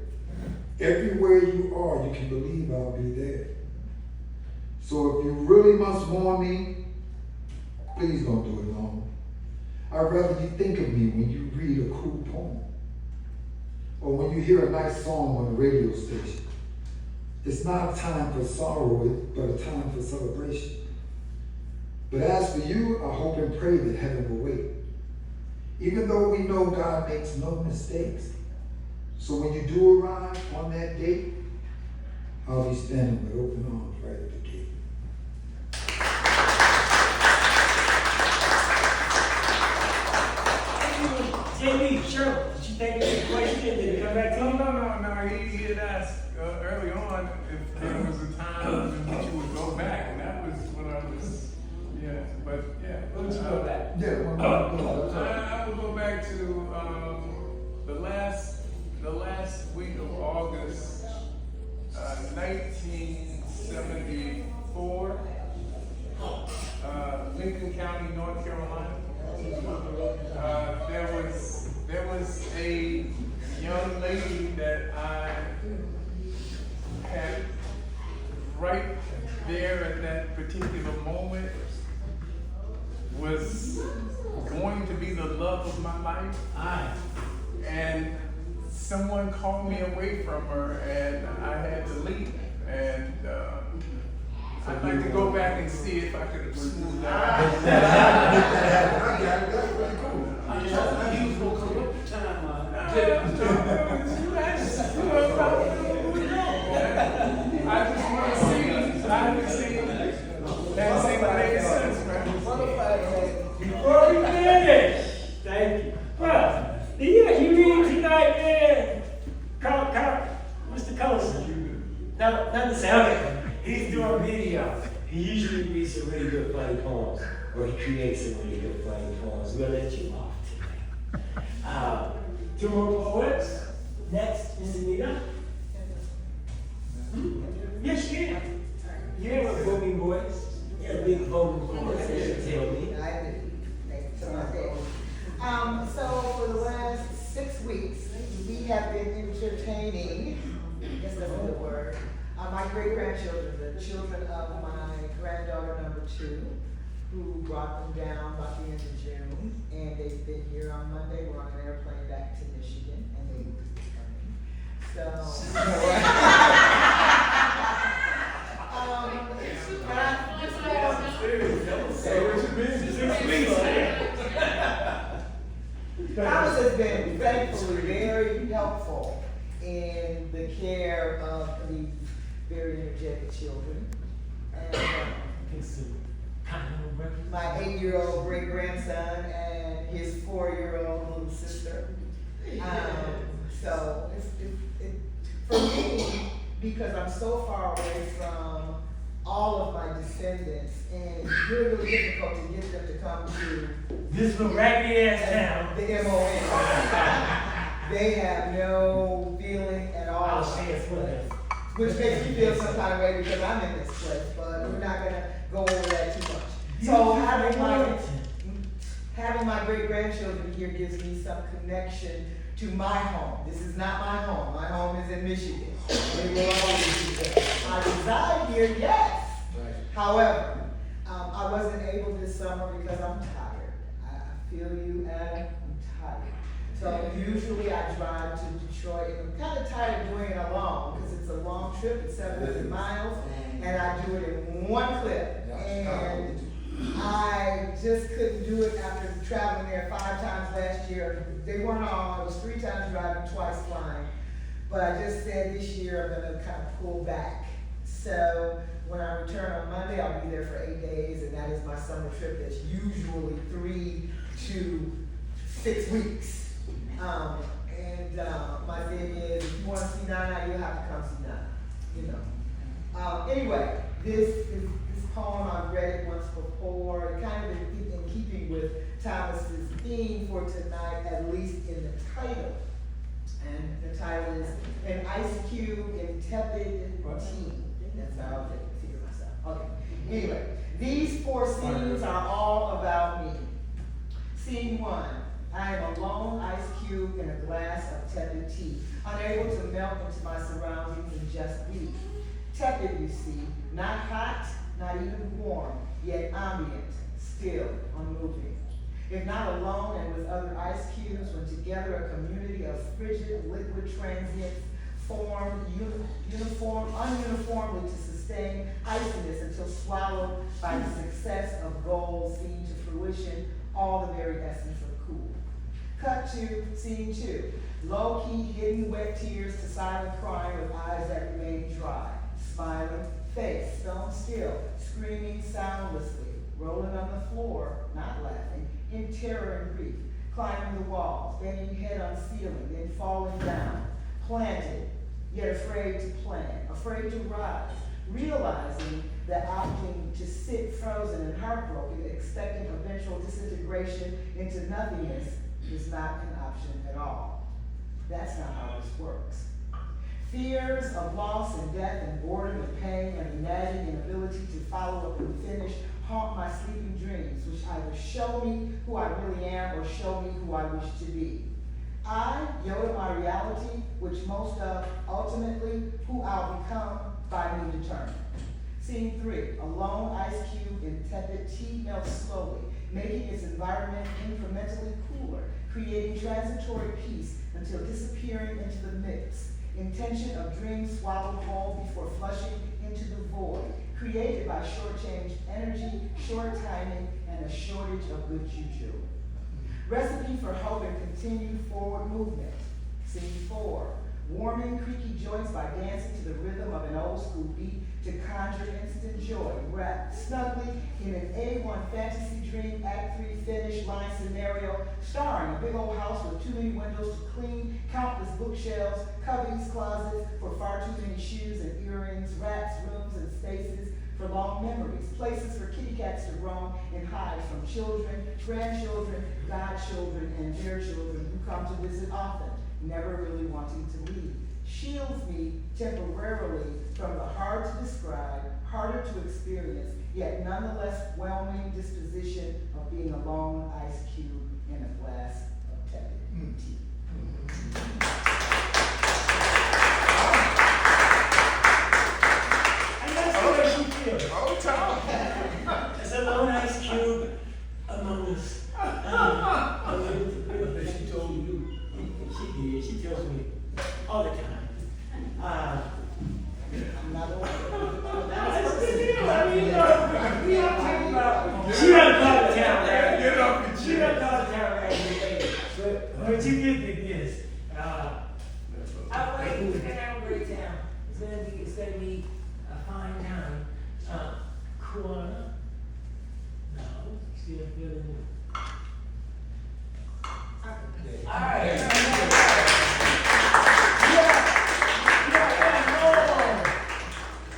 Everywhere you are, you can believe I'll be there. So if you really must mourn me, please don't do it alone. I'd rather you think of me when you read a cool poem, or when you hear a nice song on the radio station. It's not a time for sorrow, but a time for celebration. But as for you, I hope and pray that heaven will wait. Even though we know God makes no mistakes. So when you do arrive on that date, I'll be standing with open arms right at the gate. JB, sure. Did you take any question? Did it come back to you? No. He had asked early on if there was a time in which you would go back, and that was what I was, but yeah. When would you go back? I would go back to the last week of August, 1974, Lincoln County, North Carolina. There was a young lady that I had right there at that particular moment was going to be the love of my life. And someone called me away from her and I had to leave. And I'd like to go back and see if I could have smoothed that out. That's really cool. He was gonna come up the timeline. I just want to see. I haven't seen what made sense, man. Before we finish, thank you. Well, yeah, you read tonight, man. Carl, Mr. Collison. Not to say, okay, he's doing video. He usually reads some really good funny poems, or he creates some really good funny poems. We'll let you off today. Two more poets. Next, Miss Anita. Yes, you can. You have a booming voice. You have a big booming voice, as you tell me. I do. Thank you so much. So for the last 6 weeks, we have been entertaining, I guess that's a good word, my great-grandchildren, the children of my granddaughter number 2, who brought them down about the end of June, and they've been here on Monday. We're on an airplane back to Michigan, and they will be coming. So, thankfully very helpful in the care of the very energetic children. And my 8-year-old great grandson and his 4-year-old little sister. So for me, because I'm so far away from all of my descendants, and it's really, really difficult to get them to come to This miraculous town. the MON. They have no feeling at all. I'll say it for them. Which makes me feel some kind of way because I'm in this place, but we're not gonna go over that too much. So having my great grandchildren here gives me some connection to my home. This is not my home. My home is in Michigan. It will always be there. I reside here, yes. Right. However, I wasn't able this summer because I'm tired. I feel you, Adam. I'm tired. So usually I drive to Detroit, and I'm kind of tired of doing it alone because it's a long trip. It's 700 miles, and I do it in one clip. And I just couldn't do it after traveling there 5 times last year. They weren't all. It was 3 times driving, twice flying. But I just said this year I'm going to kind of pull back. So when I return on Monday, I'll be there for 8 days, and that is my summer trip. That's usually 3 to 6 weeks. My thing is, if you want to see Nana, you'll have to come see Nana. You know. Anyway, this poem, I've read it once before, kind of in keeping with Thomas's theme for tonight, at least in the title. And the title is An Ice Cube in Tepid Tea. That's how I'll figure myself. Okay. Anyway, these 4 scenes are all about me. Scene 1. I am a lone ice cube in a glass of tepid tea, unable to melt into my surroundings and just be. Tepid, you see, not hot, not even warm, yet ambient, still, unmoving. If not alone and with other ice cubes, when together a community of frigid liquid transients formed ununiformly to sustain iciness until swallowed by the success of goals seen to fruition, all the very essence of cool. Cut to scene 2. Low-key, hidden wet tears to silent crying with eyes that remain dry. Smiling face, stone still, screaming soundlessly, rolling on the floor, not laughing, in terror and grief, climbing the walls, banging head on ceiling, then falling down, planted, yet afraid to plant, afraid to rise, realizing that opting to sit frozen and heartbroken, expecting eventual disintegration into nothingness is not an option at all. That's not how this works. Fears of loss and death and boredom and pain and imagined inability to follow up and finish haunt my sleeping dreams, which either show me who I really am or show me who I wish to be. I, Yoda, my reality, which most of, ultimately, who I'll become by me determined. Scene 3, a lone ice cube in tepid tea melts slowly, making its environment incrementally cooler, creating transitory peace until disappearing into the mix. Intention of dreams swallowed whole before flushing into the void, created by shortchanged energy, short timing, and a shortage of good juju. Recipe for hope and continued forward movement. Scene 4, warming creaky joints by dancing to the rhythm of an old school beat to conjure instant joy, wrapped snugly in an A1 fantasy dream, Act 3 finish line scenario, starring a big old house with too many windows to clean, countless bookshelves, cubbies, closets for far too many shoes and earrings, racks, rooms, and spaces for long memories, places for kitty cats to roam and hide from children, grandchildren, godchildren, and their children who come to visit often, never really wanting to leave. Shields me temporarily from the hard to describe, harder to experience, yet nonetheless whelming disposition of being a lone ice cube in a glass of tepid tea. And that's the way she feels. Oh, Tom. As a lone ice cube among us. She told you. She did. She tells me all the time. I'm not over That's the deal. I mean, we are talking about. She doesn't go to town, right? Get off the She doesn't go to But you get the gist. I wait, we're gonna have a great time. It's gonna be a fine time. Corner. No, still feeling. All right.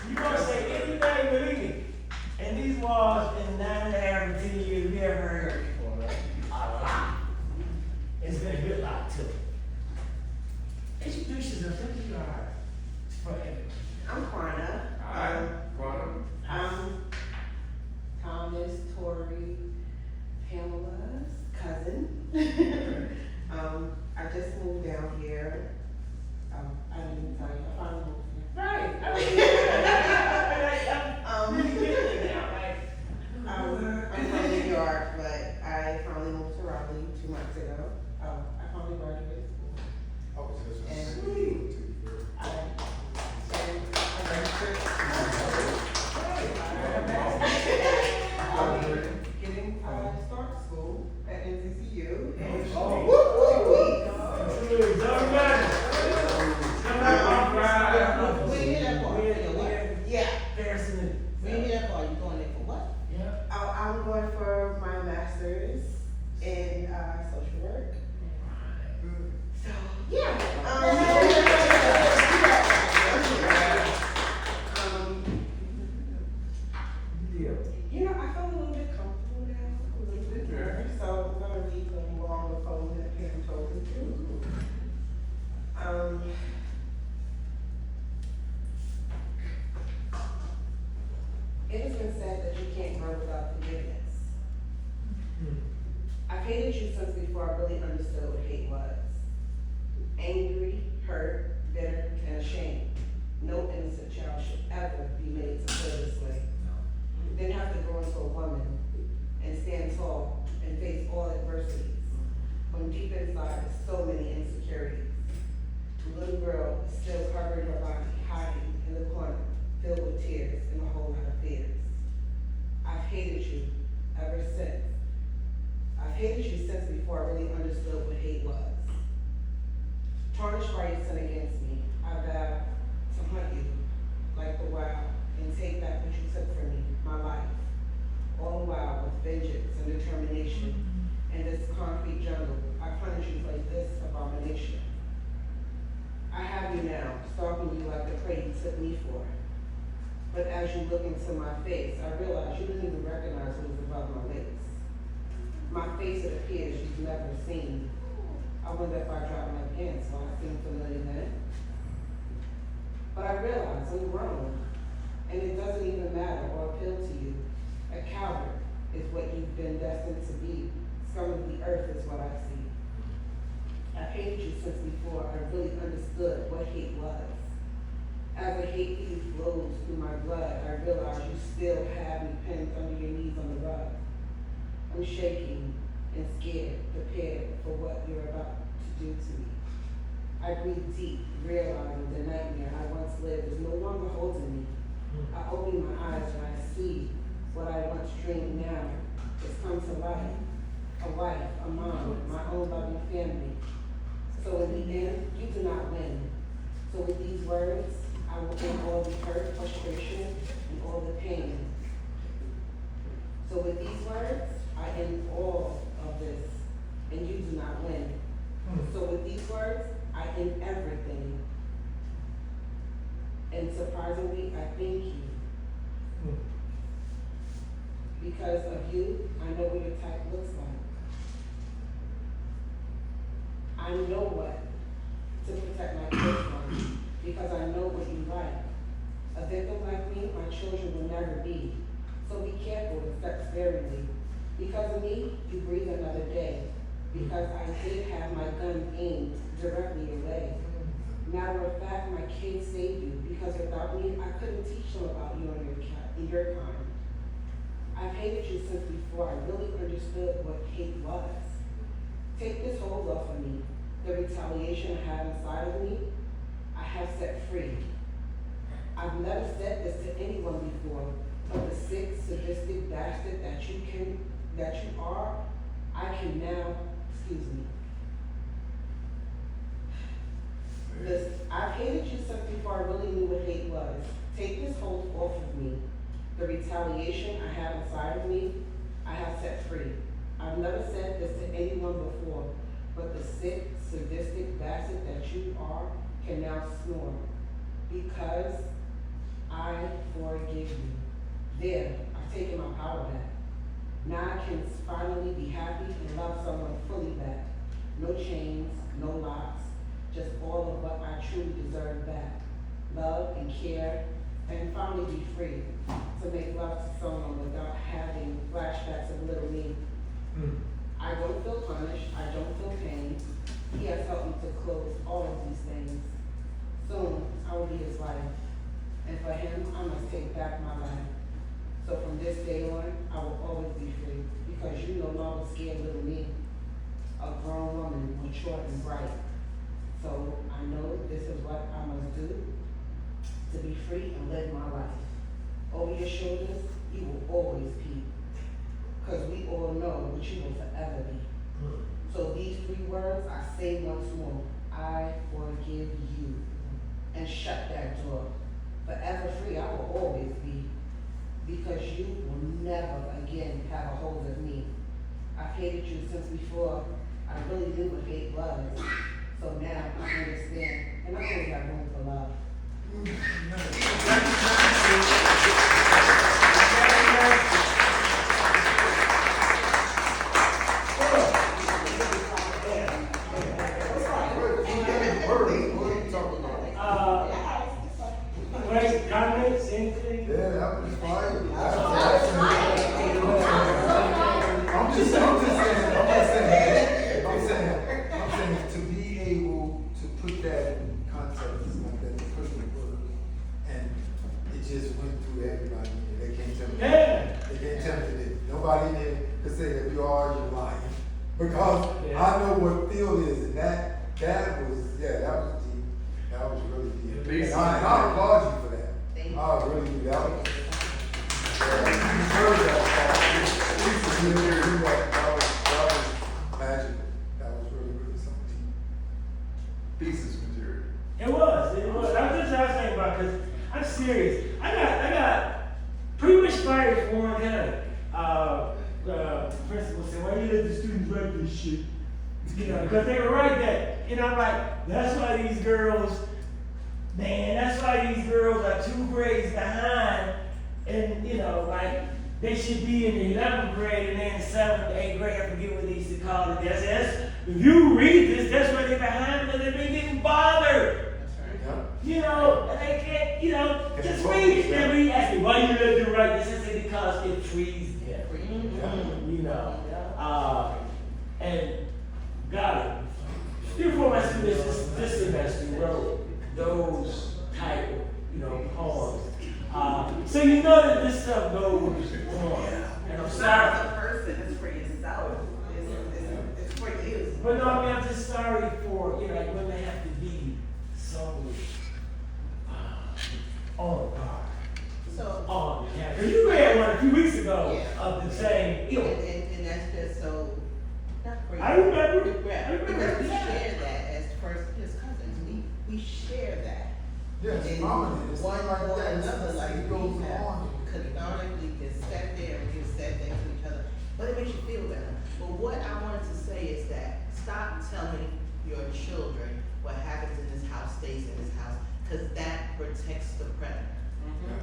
You gonna say anything but anything. And these walls in 9.5 or 10 years we haven't heard before, right? A lot. It's been a good lot too. Introduce yourself, who you are forever. I'm Quana. Hi, Quantum. I'm Thomas, Tori, Pamela's cousin. I just moved down here. I didn't tell you, I finally moved here. Right. I'm from New York, but I finally moved to Raleigh 2 months ago. I finally graduated school. Oh, so this And is sweet. I registered. I'm getting start school at NCCU. Yeah. We need that part. You going there for what? Yeah. I'm going for my master's in social work. So yeah. You know, I feel a little bit comfortable now, a little bit more. So I'm gonna read the longer poem that Pam told me to. It has been said that you can't grow without forgiveness. I've hated you since before I really understood what hate was. Angry, hurt, bitter, and ashamed. No innocent child should ever be made to feel this way. Then have to grow into a woman and stand tall and face all adversities. When deep inside is so many insecurities. The little girl is still covering her body, hiding in the corner, filled with tears and a whole lot of fears. I've hated you ever since. I've hated you since before I really understood what hate was. Tarnished by your sin against me, I vow to hunt you like the wild and take back what you took from me, my life. All the while with vengeance and determination. In this concrete jungle, I punish you for this abomination. I have you now, stalking you like the prey you took me for. But as you look into my face, I realize you didn't even recognize what was above my waist. My face, it appears you've never seen. I wonder if I drop my pants, will I seem familiar then? But I realize I'm grown, and it doesn't even matter or appeal to you. A coward is what you've been destined to be. Scum of the earth is what I see. I've hated you since before I really understood what hate was. As the hate for you flows through my blood, I realize you still have me pinned under your knees on the rug. I'm shaking and scared, prepared for what you're about to do to me. I breathe deep, realizing the nightmare I once lived is no longer holding me. I open my eyes and I see what I once dreamed now has come to life. A wife, a mom, my own loving family. So in the end, you do not win. So with these words, I will end all the hurt, frustration, and all the pain. So with these words, I end all of this, and you do not win. So with these words, I end everything. And surprisingly, I thank you. Because of you, I know what your type looks like. I know what to protect my kids from, because I know what you like. A victim like me, my children will never be. So be careful and step sparingly. Because of me, you breathe another day. Because I did have my gun aimed directly your way. Matter of fact, my kids saved you, because without me, I couldn't teach them about you and your kind. I've hated you since before I really understood what hate was. Take this hold off of me. The retaliation I have inside of me, I have set free. I've never said this to anyone before, but the sick, sadistic bastard that you are, I can now, Listen, I've hated you since before I really knew what hate was. Take this hold off of me. The retaliation I have inside of me, I have set free. I've never said this to anyone before, but the sick, sadistic bastard that you are can now snore. Because I forgive you. There, I've taken my power back. Now I can finally be happy and love someone fully back. No chains, no locks, just all of what I truly deserve back. Love and care, and finally be free to make love to someone without having flashbacks of little me. I don't feel punished, I don't feel pain. He has helped me to close all of these things. Soon, I will be his wife. And for him, I must take back my life. So from this day on, I will always be free, because you no longer scared little me, a grown woman, mature and bright. So I know this is what I must do to be free and live my life. Over your shoulders, you will always be, because we all know what you will forever be. So these 3 words I say once more: I forgive you. And shut that door. Forever free, I will always be, because you will never again have a hold of me. I've hated you since before I really knew what hate was. So now I understand, and I always have room for love. Right, comments, anything? Yeah, that was fire. I'm saying to be able to put that in context like that, to put the word, and it just went through everybody. They can't tell me. Yeah. They can't tell me that. Nobody there could say that you are, you're lying. Because I know what field is, and that was deep. That was really deep. And I applaud you for that. I really do. That was, you heard that was magical. That was really something. Thesis material. It was. That's what I was thinking about, because I'm serious. I got pretty much fired for one kind of principal said, why you let the students write this shit? You know, because they were right there. And I'm like, that's why these girls are 2 grades behind, and you know, like they should be in the 11th grade and then 7th, 8th grade. I forget what they used to call it. If you read this, that's where they're behind, and they've been getting bothered. You know, and they can't, you know, just read it. And we ask me, why you let them write this? I say, because it frees them. You know, and got it. 3 or 4 of my students this semester wrote those type of, you know, poems. So you know that this stuff goes on. And I'm sorry. The person is for yourself. It's for you. But no, I mean, I'm just sorry for, you know, like women have to be so on guard. So, On the camera. You read one a few weeks ago of the same ilk. and that's just so, not crazy. I remember. Because we share that as his cousins. We share that. Yes, And mama did. It's one like or that. another, like It goes we have on. canonically can sit there and just said things to each other, but it makes you feel better. But what I wanted to say is that stop telling your children what happens in this house stays in this house, because that protects the predator.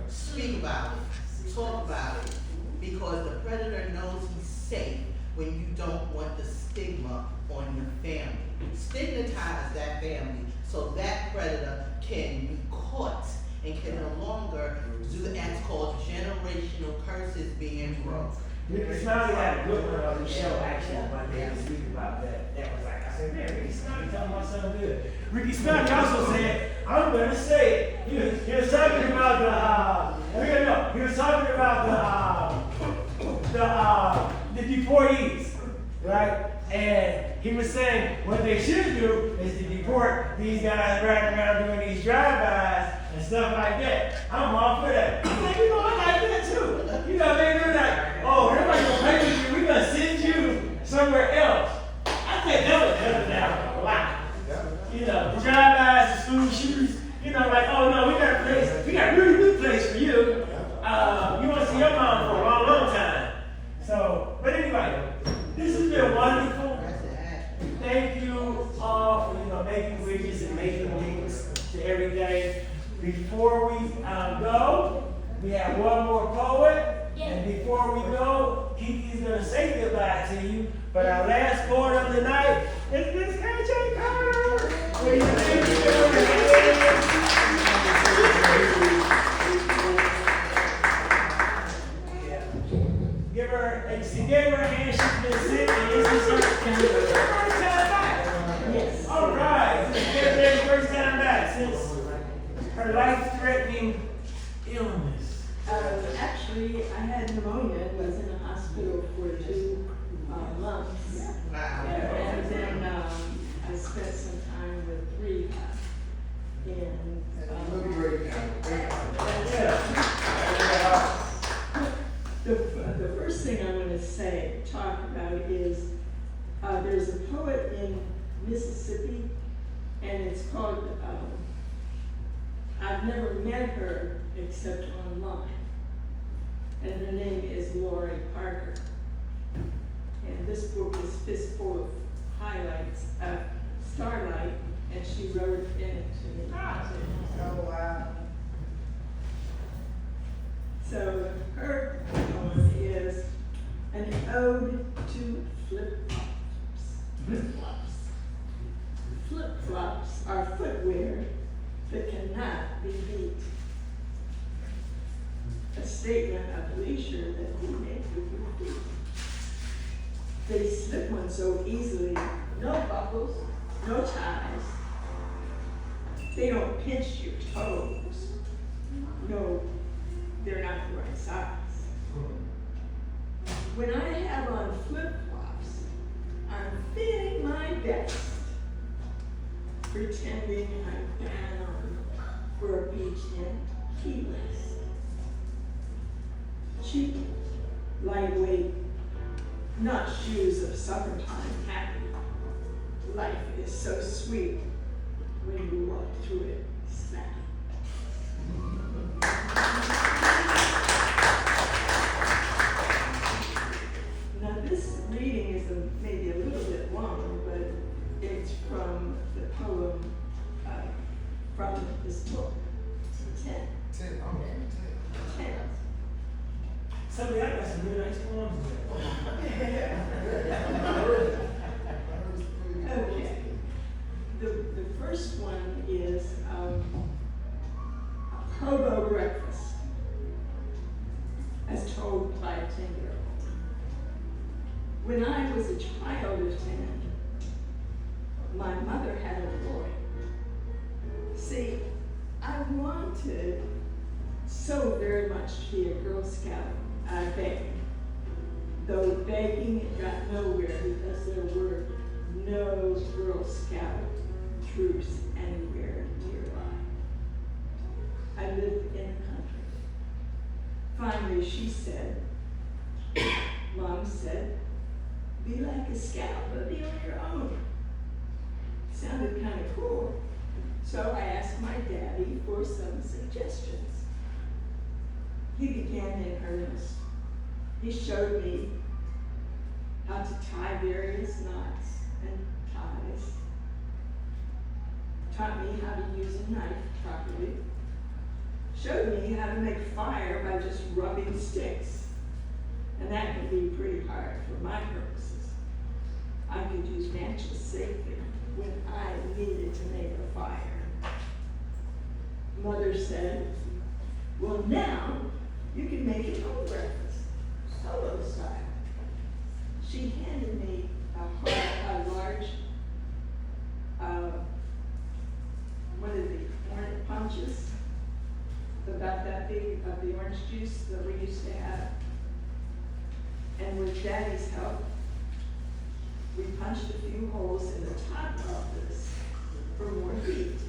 Speak about it, talk about it, because the predator knows he's safe when you don't want the stigma on your family. Stigmatize that family so that predator can be caught and can no longer do the act called generational curses being broke. Ricky Smiley had a good one on the show, actually, one day to speak about that. That was like, I said, man, Ricky Smiley telling my son good. Ricky Smiley also said, I'm going to say, he was talking about he was talking about the deportees, right? And he was saying what they should do is to deport these guys riding around doing these drive-bys and stuff like that. I'm all for that. I'm like, you know, I like that too. You know, they're like, oh, everybody's gonna pay with you. We're gonna send you somewhere else. I think that would cut it down a lot. You know, the drive-bys, the making widgets and making links to everything. Before we go, we have one more poet. And before we go, Kiki's gonna say goodbye to you. But our last poet of the night is Miss KJ Carter. Will you thank Give her a hand. She's been sitting. This is her first time back. Yes. All right. This is KJ's first time back since her life-threatening illness. Actually, I had pneumonia and was in the hospital for 2 months. And then I spent some time with rehab. And the first thing I'm going to talk about is there's a poet in Mississippi, and it's called, I've never met her except online. And her name is Lori Parker. And this book is full of highlights, Starlight, and she wrote in it to me. Oh, wow. So her poem is an ode to flip-flops. Flip-flops. Flip-flops are footwear that cannot be beat. A statement of leisure that we make with your feet. They slip on so easily, no buckles, no ties. They don't pinch your toes. No, they're not the right size. When I have on flip-flops, I'm feeling my best, pretending I'm bound for a beach in Key West. Cheap, lightweight, not shoes of summertime happy. Life is so sweet when you walk through it snappy. Now this reading is maybe a little bit long, but it's from the poem from this book. 10. Somebody, I got some really nice poems there. Okay. The first one is hobo breakfast, as told by a 10-year-old. When I was a child of 10, my mother had a boy. See, I wanted so very much to be a Girl Scout. I begged. Though begging got nowhere because there were no Girl Scout troops anywhere nearby. I lived in the country. Finally, she said, Mom said, be like a scout, but be on your own. Sounded kind of cool. So I asked my daddy for some suggestions. He began in earnest. He showed me how to tie various knots and ties, taught me how to use a knife properly, showed me how to make fire by just rubbing sticks, and that could be pretty hard for my purposes. I could use matches safely when I needed to make a fire. Mother said, well, now you can make your own breakfast, solo style. She handed me a large, one of the orange punches, about that big, of the orange juice that we used to have. And with Daddy's help, we punched a few holes in the top of this for more heat,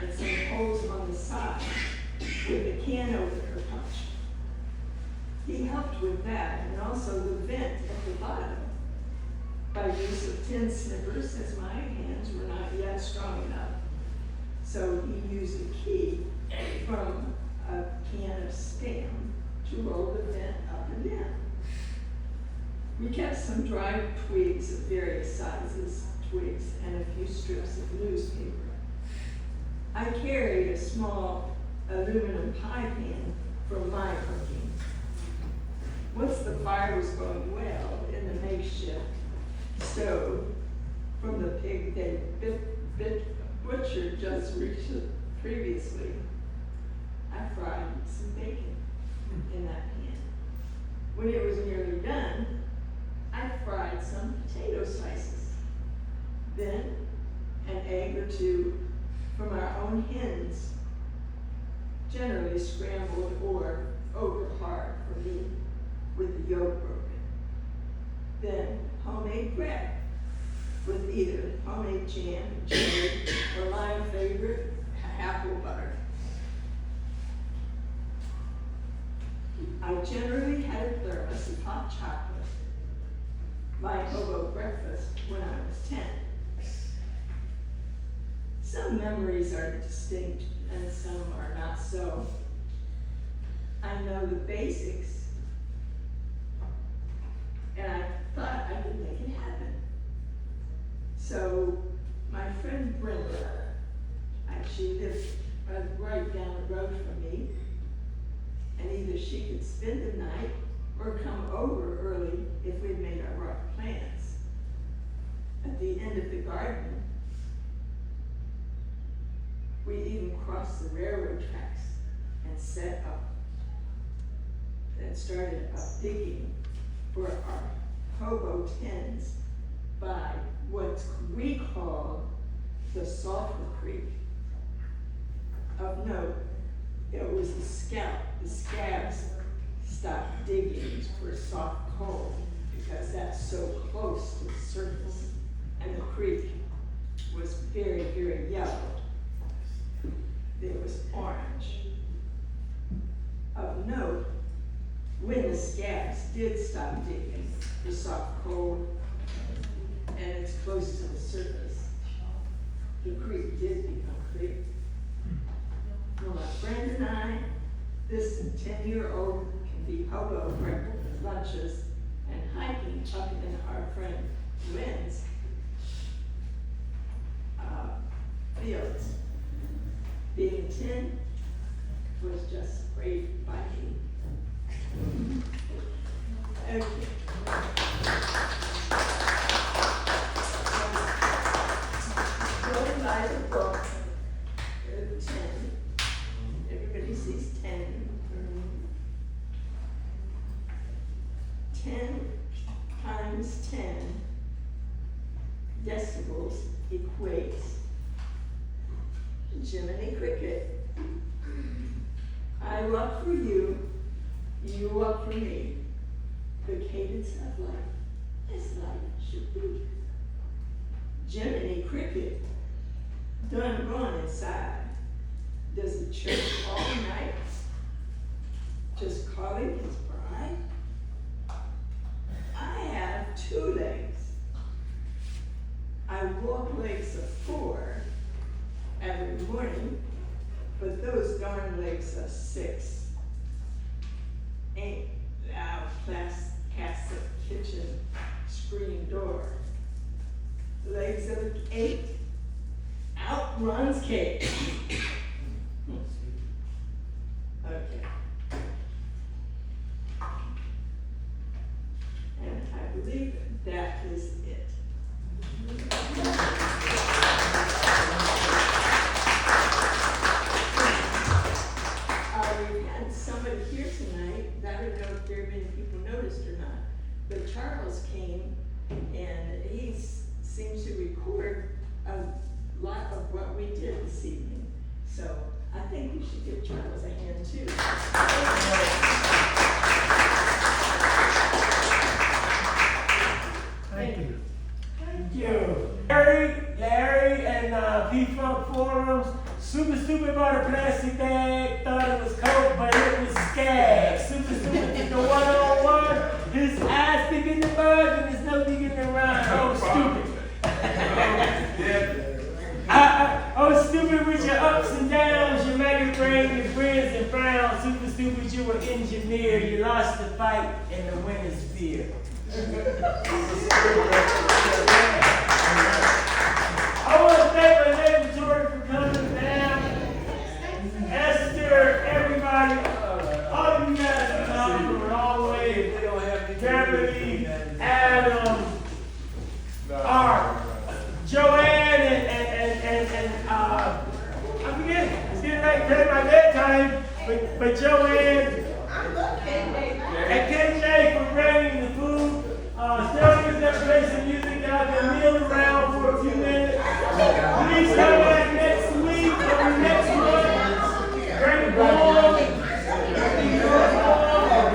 and some holes on the side with the can opener punch. He helped with that, and also the vent at the bottom by use of tin snippers, as my hands were not yet strong enough. So he used a key from a can of Spam to roll the vent up and down. We kept some dry twigs of various sizes, twigs, and a few strips I carried a small aluminum pie pan for my cooking. Once the fire was going well in the makeshift stove from the pig they butchered just previously, I fried some bacon in that pan. When it was nearly done, I fried some potato slices. Then an egg or two from our own hens, generally scrambled or over hard for me with the yolk broken. Then homemade bread with either homemade jam, jelly, or my favorite, apple butter. I generally had a thermos of hot chocolate, my hobo breakfast when I was 10. Some memories are distinct and some are not so. I know the basics, and I thought I could make it happen. So my friend Brenda, she lived right down the road from me, and either she could spend the night or come over early if we'd made our rough plans. At the end of the garden, we even crossed the railroad tracks and set up and started up digging for our hobo tens by what we call the Sulphur Creek. Of note, it was the scabs stopped digging for soft coal because that's so close to the surface, and the creek was very, very yellow. It was orange. Of note, when the scabs did stop digging for soft coal and it's close to the surface, the creek did become clear. For my friend and I, this 10-year-old can be hobo breakfast lunches and hiking up in our friend Wynn's fields. Being 10 was just great biking. Okay. Going by the book, 10. Everybody sees 10. 10 times 10 decibels equates Jiminy Cricket. I walk for you, you walk for me. The cadence of life, as life should be. Jiminy Cricket, done gone inside. Does the church all night, just calling his bride? I have 2 legs. I walk legs of 4 every morning, but those darn legs are 6. Ain't loud plastic kitchen screen door. Legs of 8 outruns cake. Okay. And I believe that is it. We had somebody here tonight, I don't know if very many people noticed or not, but Charles came and he seems to record a lot of what we did this evening. So I think we should give Charles a hand too. Thank you. Thank you. Larry and P-Funk Forums, super stupid bought a plastic bag, thought it was Coke, but it was Skag. Super stupid did the one-on-one, his eyes big in the bug and his nose big in the round. Oh, stupid. Oh, stupid with your ups and downs, your maggot brain, your friends and frowns. Super stupid, you were engineer, you lost the fight and the winner's fear. I want to thank my neighbor Tori for coming down. past my bedtime, but Joanne and KJ for bringing the food. Sterling is there to play some music out there, meal around.